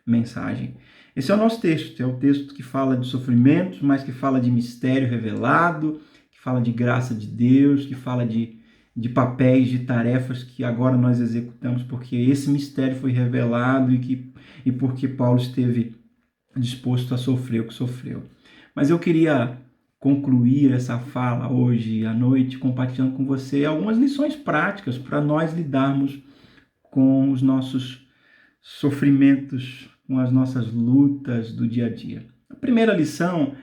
mensagem. Esse é o nosso texto, é o texto que fala de sofrimentos, mas que fala de mistério revelado, que fala de graça de Deus, que fala de papéis, de tarefas que agora nós executamos, porque esse mistério foi revelado e porque Paulo esteve disposto a sofrer o que sofreu. Mas eu queria concluir essa fala hoje à noite compartilhando com você algumas lições práticas para nós lidarmos com os nossos sofrimentos, com as nossas lutas do dia a dia. A primeira lição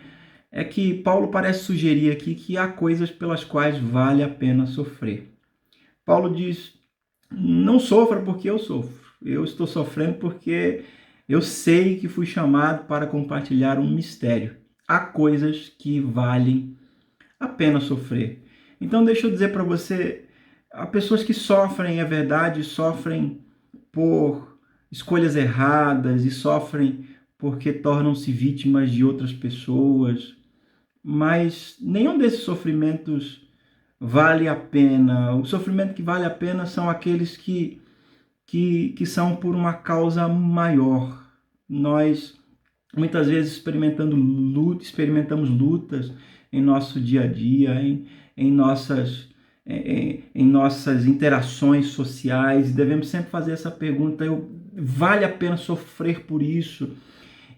é que Paulo parece sugerir aqui que há coisas pelas quais vale a pena sofrer. Paulo diz: não sofra porque eu sofro. Eu estou sofrendo porque eu sei que fui chamado para compartilhar um mistério. Há coisas que valem a pena sofrer. Então deixa eu dizer para você, há pessoas que sofrem, é verdade, sofrem por escolhas erradas e sofrem porque tornam-se vítimas de outras pessoas, mas nenhum desses sofrimentos vale a pena. O sofrimento que vale a pena são aqueles que são por uma causa maior. Nós muitas vezes experimentamos lutas em nosso dia a dia, em nossas interações sociais, e devemos sempre fazer essa pergunta: vale a pena sofrer por isso?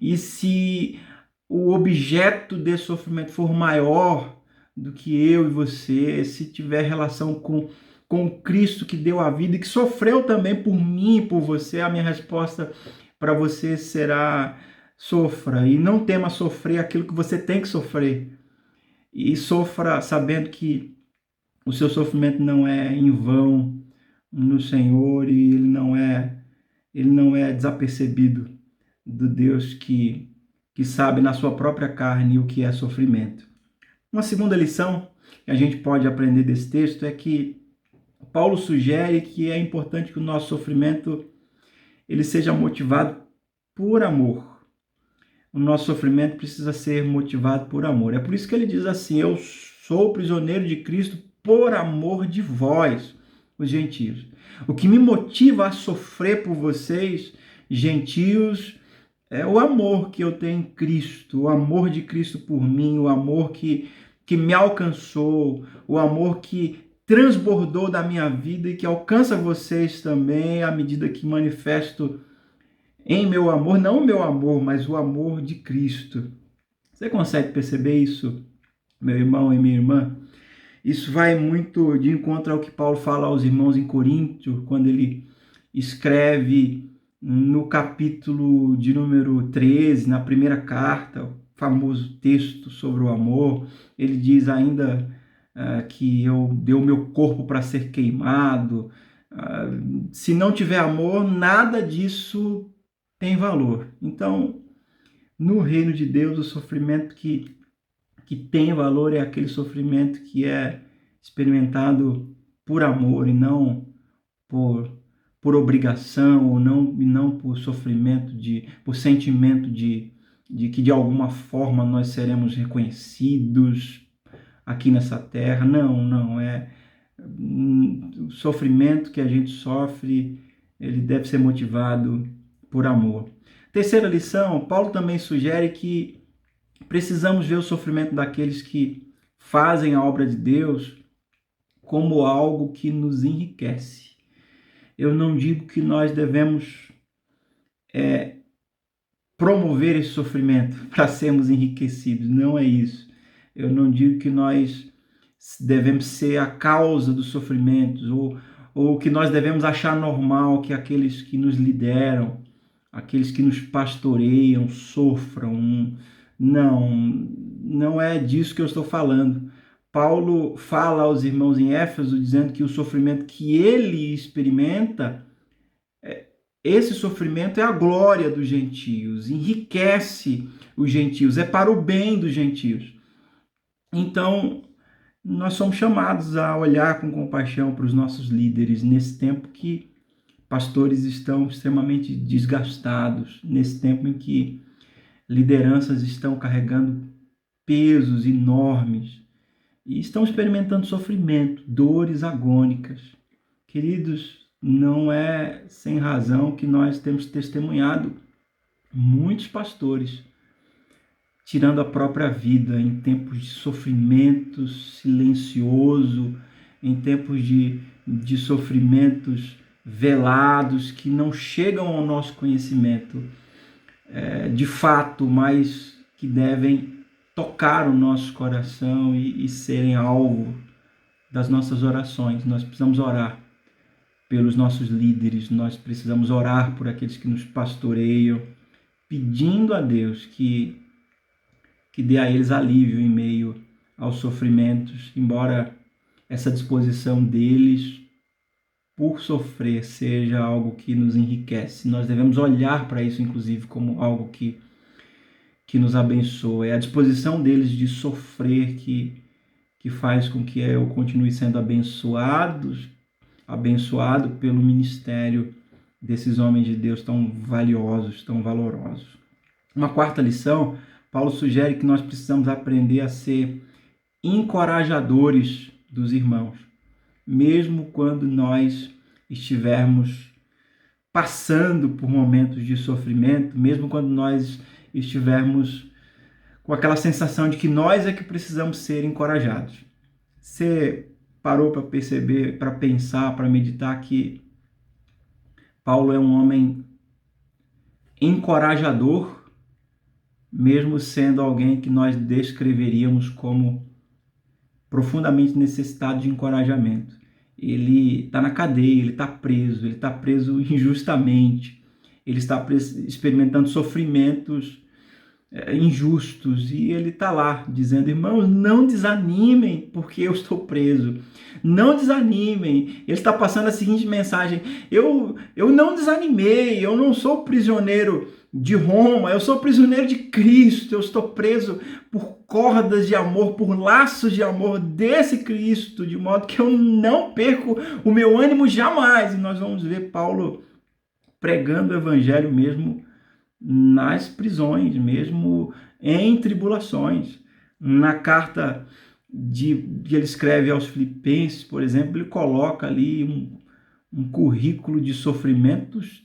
E se o objeto desse sofrimento for maior do que eu e você, se tiver relação com Cristo que deu a vida e que sofreu também por mim e por você, a minha resposta para você será: sofra e não tema sofrer aquilo que você tem que sofrer. E sofra sabendo que o seu sofrimento não é em vão no Senhor e ele não é desapercebido do Deus que sabe na sua própria carne o que é sofrimento. Uma segunda lição que a gente pode aprender desse texto é que Paulo sugere que é importante que o nosso sofrimento ele seja motivado por amor. O nosso sofrimento precisa ser motivado por amor. É por isso que ele diz assim: eu sou prisioneiro de Cristo por amor de vós, os gentios. O que me motiva a sofrer por vocês, gentios, é o amor que eu tenho em Cristo, o amor de Cristo por mim, o amor que me alcançou, o amor que transbordou da minha vida e que alcança vocês também à medida que manifesto em meu amor, não o meu amor, mas o amor de Cristo. Você consegue perceber isso, meu irmão e minha irmã? Isso vai muito de encontro ao que Paulo fala aos irmãos em Corinto, quando ele escreve no capítulo de número 13, na primeira carta, o famoso texto sobre o amor. Ele diz ainda que eu dei o meu corpo para ser queimado. Se não tiver amor, nada disso tem valor. Então, no reino de Deus, o sofrimento que tem valor é aquele sofrimento que é experimentado por amor e não por obrigação, ou não, e não por sofrimento, por sentimento de que de alguma forma nós seremos reconhecidos aqui nessa terra. Não, é o sofrimento que a gente sofre, ele deve ser motivado por amor. Terceira lição, Paulo também sugere que precisamos ver o sofrimento daqueles que fazem a obra de Deus como algo que nos enriquece. Eu não digo que nós devemos promover esse sofrimento para sermos enriquecidos. Não é isso. Eu não digo que nós devemos ser a causa dos sofrimentos ou que nós devemos achar normal que aqueles que nos lideram, aqueles que nos pastoreiam, sofram. Não é disso que eu estou falando. Paulo fala aos irmãos em Éfeso dizendo que o sofrimento que ele experimenta, esse sofrimento é a glória dos gentios, enriquece os gentios, é para o bem dos gentios. Então, nós somos chamados a olhar com compaixão para os nossos líderes nesse tempo que pastores estão extremamente desgastados, nesse tempo em que lideranças estão carregando pesos enormes e estão experimentando sofrimento, dores agônicas. Queridos, não é sem razão que nós temos testemunhado muitos pastores tirando a própria vida em tempos de sofrimento silencioso, em tempos de sofrimentos velados que não chegam ao nosso conhecimento de fato, mas que devem tocar o nosso coração e serem alvo das nossas orações. Nós precisamos orar pelos nossos líderes, nós precisamos orar por aqueles que nos pastoreiam, pedindo a Deus que dê a eles alívio em meio aos sofrimentos, embora essa disposição deles por sofrer seja algo que nos enriquece. Nós devemos olhar para isso, inclusive, como algo que nos abençoa. É a disposição deles de sofrer que faz com que eu continue sendo abençoado pelo ministério desses homens de Deus tão valiosos, tão valorosos. Uma quarta lição, Paulo sugere que nós precisamos aprender a ser encorajadores dos irmãos, mesmo quando nós estivermos passando por momentos de sofrimento, mesmo quando nós estivermos com aquela sensação de que nós é que precisamos ser encorajados. Você parou para perceber, para pensar, para meditar que Paulo é um homem encorajador, mesmo sendo alguém que nós descreveríamos como profundamente necessitado de encorajamento. Ele está na cadeia, ele está preso injustamente, ele está experimentando sofrimentos injustos e ele está lá dizendo: irmãos, não desanimem porque eu estou preso, não desanimem. Ele está passando a seguinte mensagem: eu não desanimei, eu não sou prisioneiro de Roma, eu sou prisioneiro de Cristo, eu estou preso por cordas de amor, por laços de amor desse Cristo, de modo que eu não perco o meu ânimo jamais. E nós vamos ver Paulo pregando o evangelho mesmo nas prisões, mesmo em tribulações. Na carta que ele escreve aos Filipenses, por exemplo, ele coloca ali um currículo de sofrimentos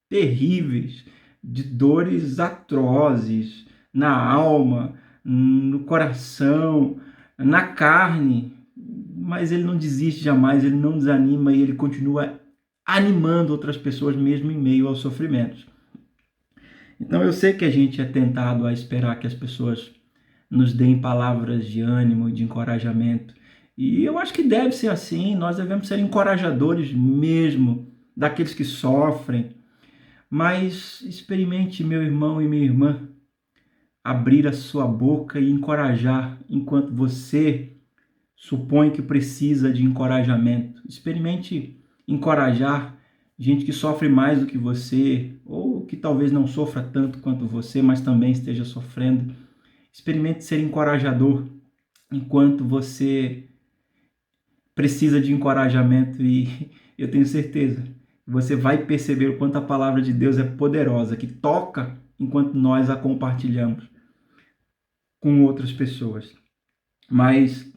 terríveis, de dores atrozes na alma, no coração, na carne, mas ele não desiste jamais, ele não desanima e ele continua animando outras pessoas mesmo em meio aos sofrimentos. Então eu sei que a gente é tentado a esperar que as pessoas nos deem palavras de ânimo, de encorajamento, e eu acho que deve ser assim. Nós devemos ser encorajadores mesmo daqueles que sofrem, mas experimente, meu irmão e minha irmã, abrir a sua boca e encorajar enquanto você supõe que precisa de encorajamento. Experimente encorajar gente que sofre mais do que você, ou que talvez não sofra tanto quanto você, mas também esteja sofrendo. Experimente ser encorajador enquanto você precisa de encorajamento, e eu tenho certeza que você vai perceber o quanto a palavra de Deus é poderosa, que toca enquanto nós a compartilhamos com outras pessoas. Mas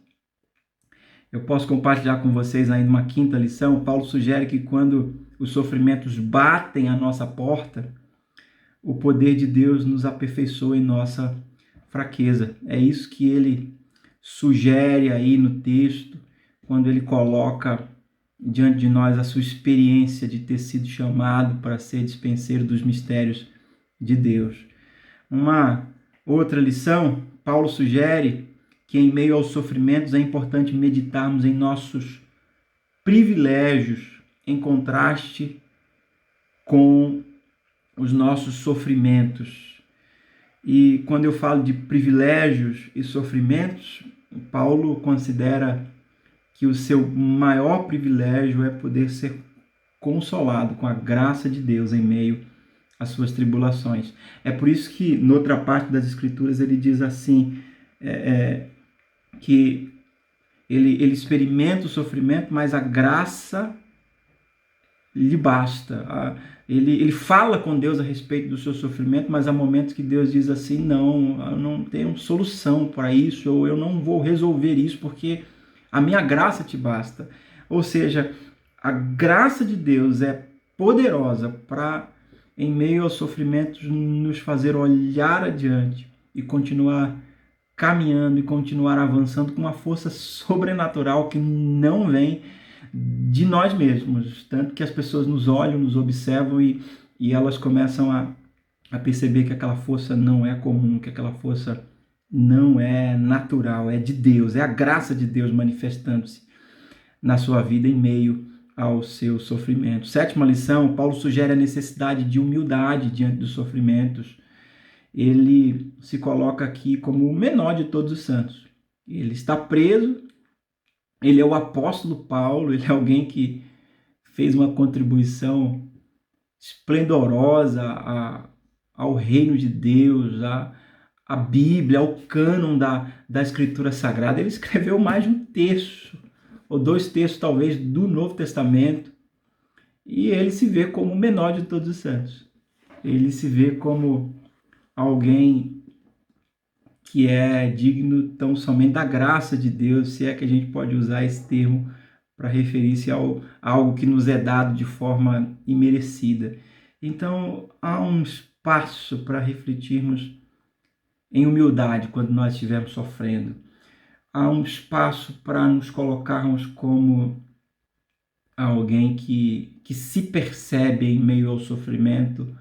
eu posso compartilhar com vocês ainda uma quinta lição. Paulo sugere que quando os sofrimentos batem à nossa porta, o poder de Deus nos aperfeiçoa em nossa fraqueza. É isso que ele sugere aí no texto, quando ele coloca diante de nós a sua experiência de ter sido chamado para ser dispenseiro dos mistérios de Deus. Uma outra lição, Paulo sugere que em meio aos sofrimentos é importante meditarmos em nossos privilégios em contraste com os nossos sofrimentos. E quando eu falo de privilégios e sofrimentos, Paulo considera que o seu maior privilégio é poder ser consolado com a graça de Deus em meio às suas tribulações. É por isso que, noutra parte das Escrituras, ele diz assim, que ele experimenta o sofrimento, mas a graça lhe basta. Ele fala com Deus a respeito do seu sofrimento, mas há momentos que Deus diz assim, não, eu não tenho solução para isso, ou eu não vou resolver isso, porque a minha graça te basta. Ou seja, a graça de Deus é poderosa para, em meio aos sofrimentos, nos fazer olhar adiante e continuar caminhando e continuar avançando com uma força sobrenatural que não vem de nós mesmos, tanto que as pessoas nos olham, nos observam e elas começam a perceber que aquela força não é comum, que aquela força não é natural, é de Deus, é a graça de Deus manifestando-se na sua vida em meio ao seu sofrimento. Sétima lição, Paulo sugere a necessidade de humildade diante dos sofrimentos. Ele se coloca aqui como o menor de todos os santos. Ele está preso, ele é o apóstolo Paulo, ele é alguém que fez uma contribuição esplendorosa ao reino de Deus, à Bíblia, ao cânon da Escritura Sagrada. Ele escreveu mais de um terço, ou 2 terços talvez, do Novo Testamento, e ele se vê como o menor de todos os santos. Ele se vê como alguém que é digno tão somente da graça de Deus, se é que a gente pode usar esse termo para referir-se a algo que nos é dado de forma imerecida. Então, há um espaço para refletirmos em humildade quando nós estivermos sofrendo. Há um espaço para nos colocarmos como alguém que se percebe em meio ao sofrimento,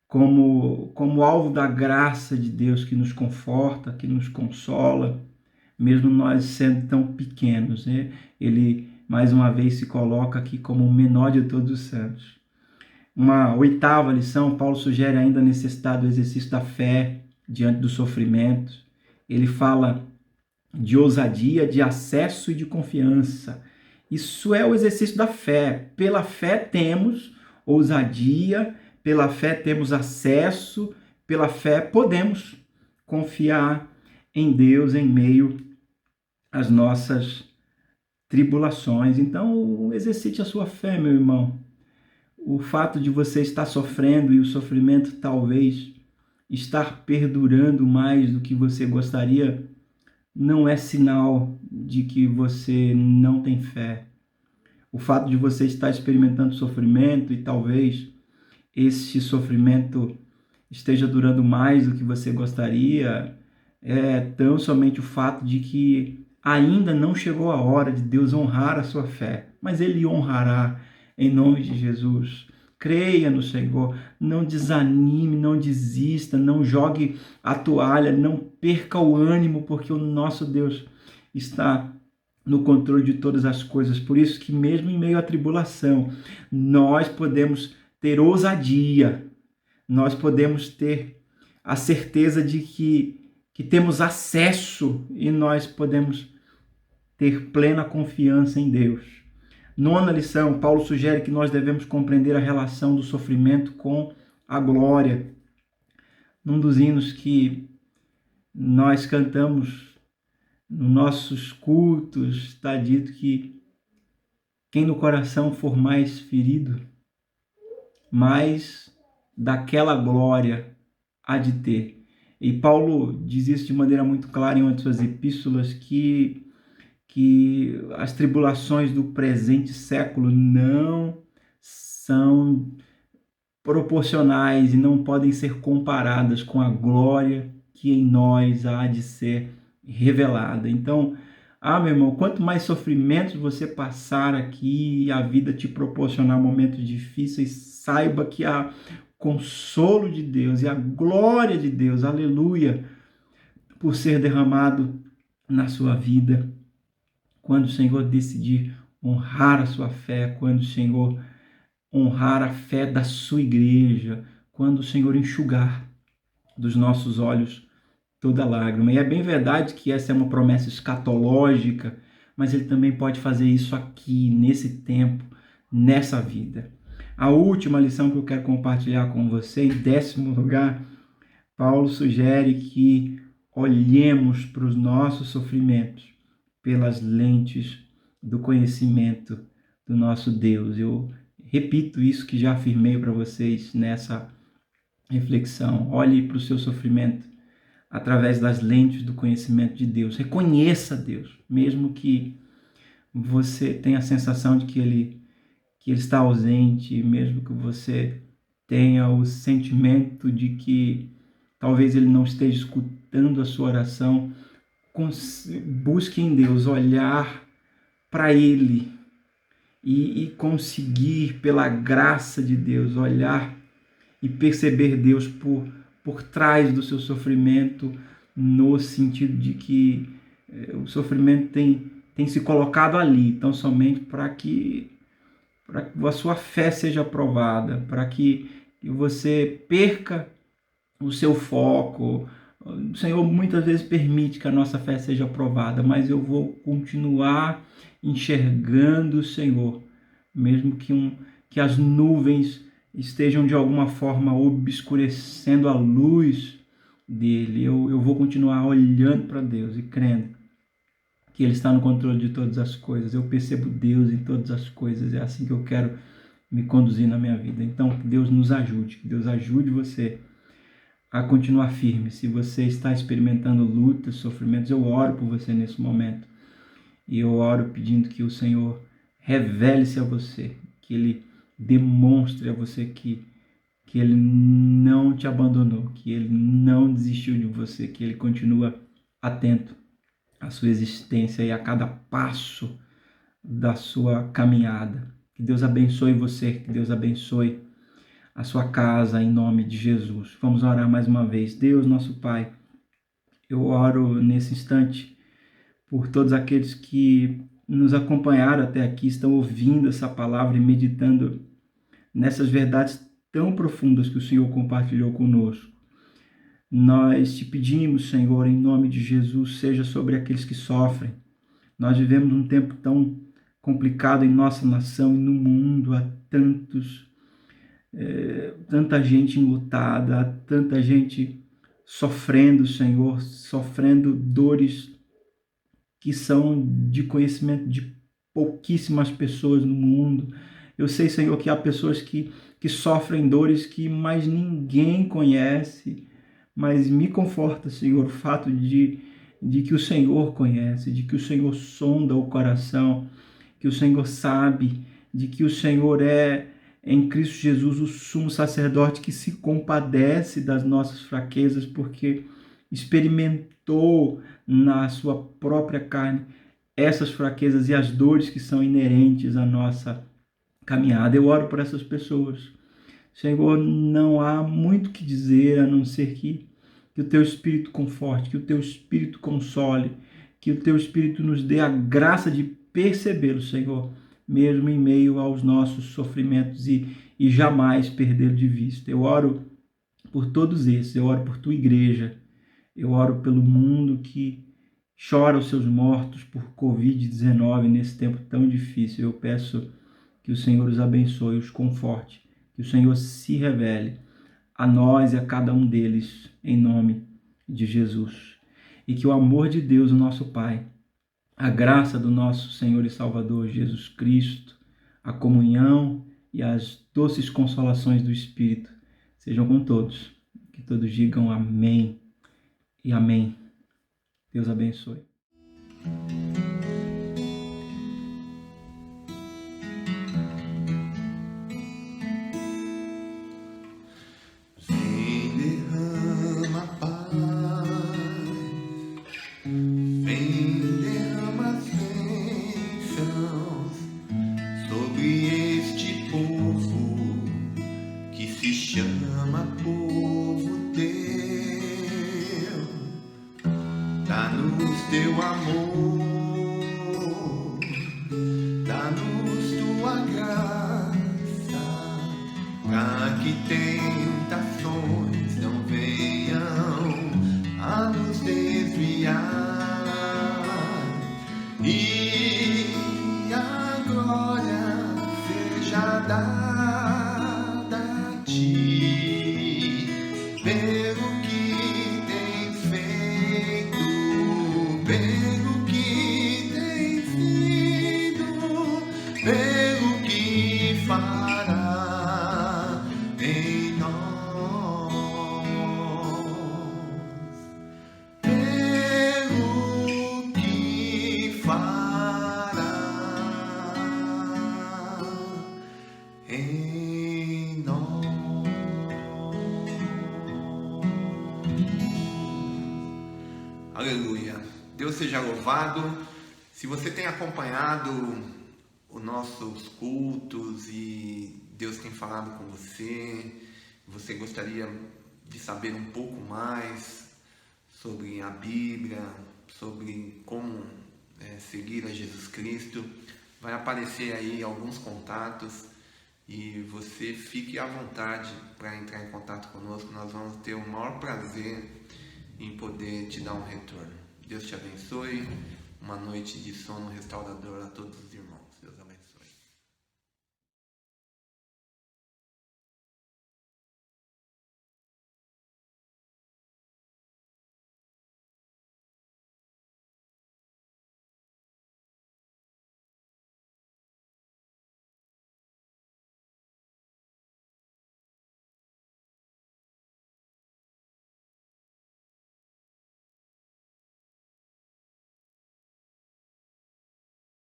como alvo da graça de Deus que nos conforta, que nos consola, mesmo nós sendo tão pequenos, né? Ele, mais uma vez, se coloca aqui como o menor de todos os santos. Uma 8ª lição, Paulo sugere ainda a necessidade do exercício da fé diante do sofrimento. Ele fala de ousadia, de acesso e de confiança. Isso é o exercício da fé. Pela fé temos ousadia, pela fé temos acesso, pela fé podemos confiar em Deus em meio às nossas tribulações. Então, exercite a sua fé, meu irmão. O fato de você estar sofrendo e o sofrimento talvez estar perdurando mais do que você gostaria, não é sinal de que você não tem fé. O fato de você estar experimentando sofrimento e talvez esse sofrimento esteja durando mais do que você gostaria, é tão somente o fato de que ainda não chegou a hora de Deus honrar a sua fé, mas Ele honrará em nome de Jesus. Creia no Senhor, não desanime, não desista, não jogue a toalha, não perca o ânimo, porque o nosso Deus está no controle de todas as coisas. Por isso que mesmo em meio à tribulação, nós podemos ter ousadia, nós podemos ter a certeza de que temos acesso e nós podemos ter plena confiança em Deus. 9ª lição, Paulo sugere que nós devemos compreender a relação do sofrimento com a glória. Num dos hinos que nós cantamos nos nossos cultos, está dito que quem no coração for mais ferido, mais daquela glória há de ter. E Paulo diz isso de maneira muito clara em uma de suas epístolas, que as tribulações do presente século não são proporcionais e não podem ser comparadas com a glória que em nós há de ser revelada. Então, meu irmão, quanto mais sofrimentos você passar aqui e a vida te proporcionar momentos difíceis, saiba que há consolo de Deus e a glória de Deus, aleluia, por ser derramado na sua vida. Quando o Senhor decidir honrar a sua fé, quando o Senhor honrar a fé da sua igreja, quando o Senhor enxugar dos nossos olhos toda lágrima. E é bem verdade que essa é uma promessa escatológica, mas ele também pode fazer isso aqui, nesse tempo, nessa vida. A última lição que eu quero compartilhar com você, em 10º lugar, Paulo sugere que olhemos para os nossos sofrimentos pelas lentes do conhecimento do nosso Deus. Eu repito isso que já afirmei para vocês nessa reflexão. Olhe para o seu sofrimento através das lentes do conhecimento de Deus. Reconheça Deus, mesmo que você tenha a sensação de que Ele está ausente, mesmo que você tenha o sentimento de que talvez Ele não esteja escutando a sua oração. Busque em Deus olhar para Ele e conseguir, pela graça de Deus, olhar e perceber Deus por trás do seu sofrimento, no sentido de que o sofrimento tem se colocado ali, tão somente para que a sua fé seja aprovada, para que você perca o seu foco. O Senhor muitas vezes permite que a nossa fé seja aprovada, mas eu vou continuar enxergando o Senhor, mesmo que as nuvens estejam de alguma forma obscurecendo a luz dele. Eu vou continuar olhando para Deus e crendo que Ele está no controle de todas as coisas. Eu percebo Deus em todas as coisas. É assim que eu quero me conduzir na minha vida. Então, que Deus nos ajude, que Deus ajude você a continuar firme. Se você está experimentando lutas, sofrimentos, eu oro por você nesse momento. E eu oro pedindo que o Senhor revele-se a você, que Ele demonstre a você que Ele não te abandonou, que Ele não desistiu de você, que Ele continua atento à sua existência e a cada passo da sua caminhada. Que Deus abençoe você, que Deus abençoe a sua casa, em nome de Jesus. Vamos orar mais uma vez. Deus, nosso Pai, eu oro nesse instante por todos aqueles que nos acompanharam até aqui, estão ouvindo essa palavra e meditando nessas verdades tão profundas que o Senhor compartilhou conosco. Nós te pedimos, Senhor, em nome de Jesus, seja sobre aqueles que sofrem. Nós vivemos um tempo tão complicado em nossa nação e no mundo. Há tanta gente enlutada, há tanta gente sofrendo, Senhor, sofrendo dores que são de conhecimento de pouquíssimas pessoas no mundo. Eu sei, Senhor, que há pessoas que sofrem dores que mais ninguém conhece, mas me conforta, Senhor, o fato de que o Senhor conhece, de que o Senhor sonda o coração, que o Senhor sabe, de que o Senhor é, em Cristo Jesus, o sumo sacerdote que se compadece das nossas fraquezas, porque experimentou na sua própria carne essas fraquezas e as dores que são inerentes à nossa caminhada. Eu oro por essas pessoas. Senhor, não há muito o que dizer, a não ser que o Teu Espírito conforte, que o Teu Espírito console, que o Teu Espírito nos dê a graça de percebê-lo, Senhor, mesmo em meio aos nossos sofrimentos e jamais perdê-lo de vista. Eu oro por todos esses, eu oro por Tua igreja, eu oro pelo mundo que chora os seus mortos por Covid-19 nesse tempo tão difícil. Eu peço que o Senhor os abençoe, os conforte, que o Senhor se revele a nós e a cada um deles, em nome de Jesus. E que o amor de Deus, o nosso Pai, a graça do nosso Senhor e Salvador Jesus Cristo, a comunhão e as doces consolações do Espírito sejam com todos. Que todos digam amém e amém. Deus abençoe. Sobre este povo que se chama dá-nos tua graça, para que tentações não venham a nos desviar, e a glória seja dada a ti, pelo que tens feito, pelo que tens sido, pelo que fará em nós, pelo que fará em nós. Aleluia. Deus seja louvado. Se você tem acompanhado os nossos cultos e Deus tem falado com você gostaria de saber um pouco mais sobre a Bíblia, sobre como seguir a Jesus Cristo, vai aparecer aí alguns contatos e você fique à vontade para entrar em contato conosco. Nós vamos ter o maior prazer em poder te dar um retorno. Deus te abençoe. Uma noite de sono restaurador a todos.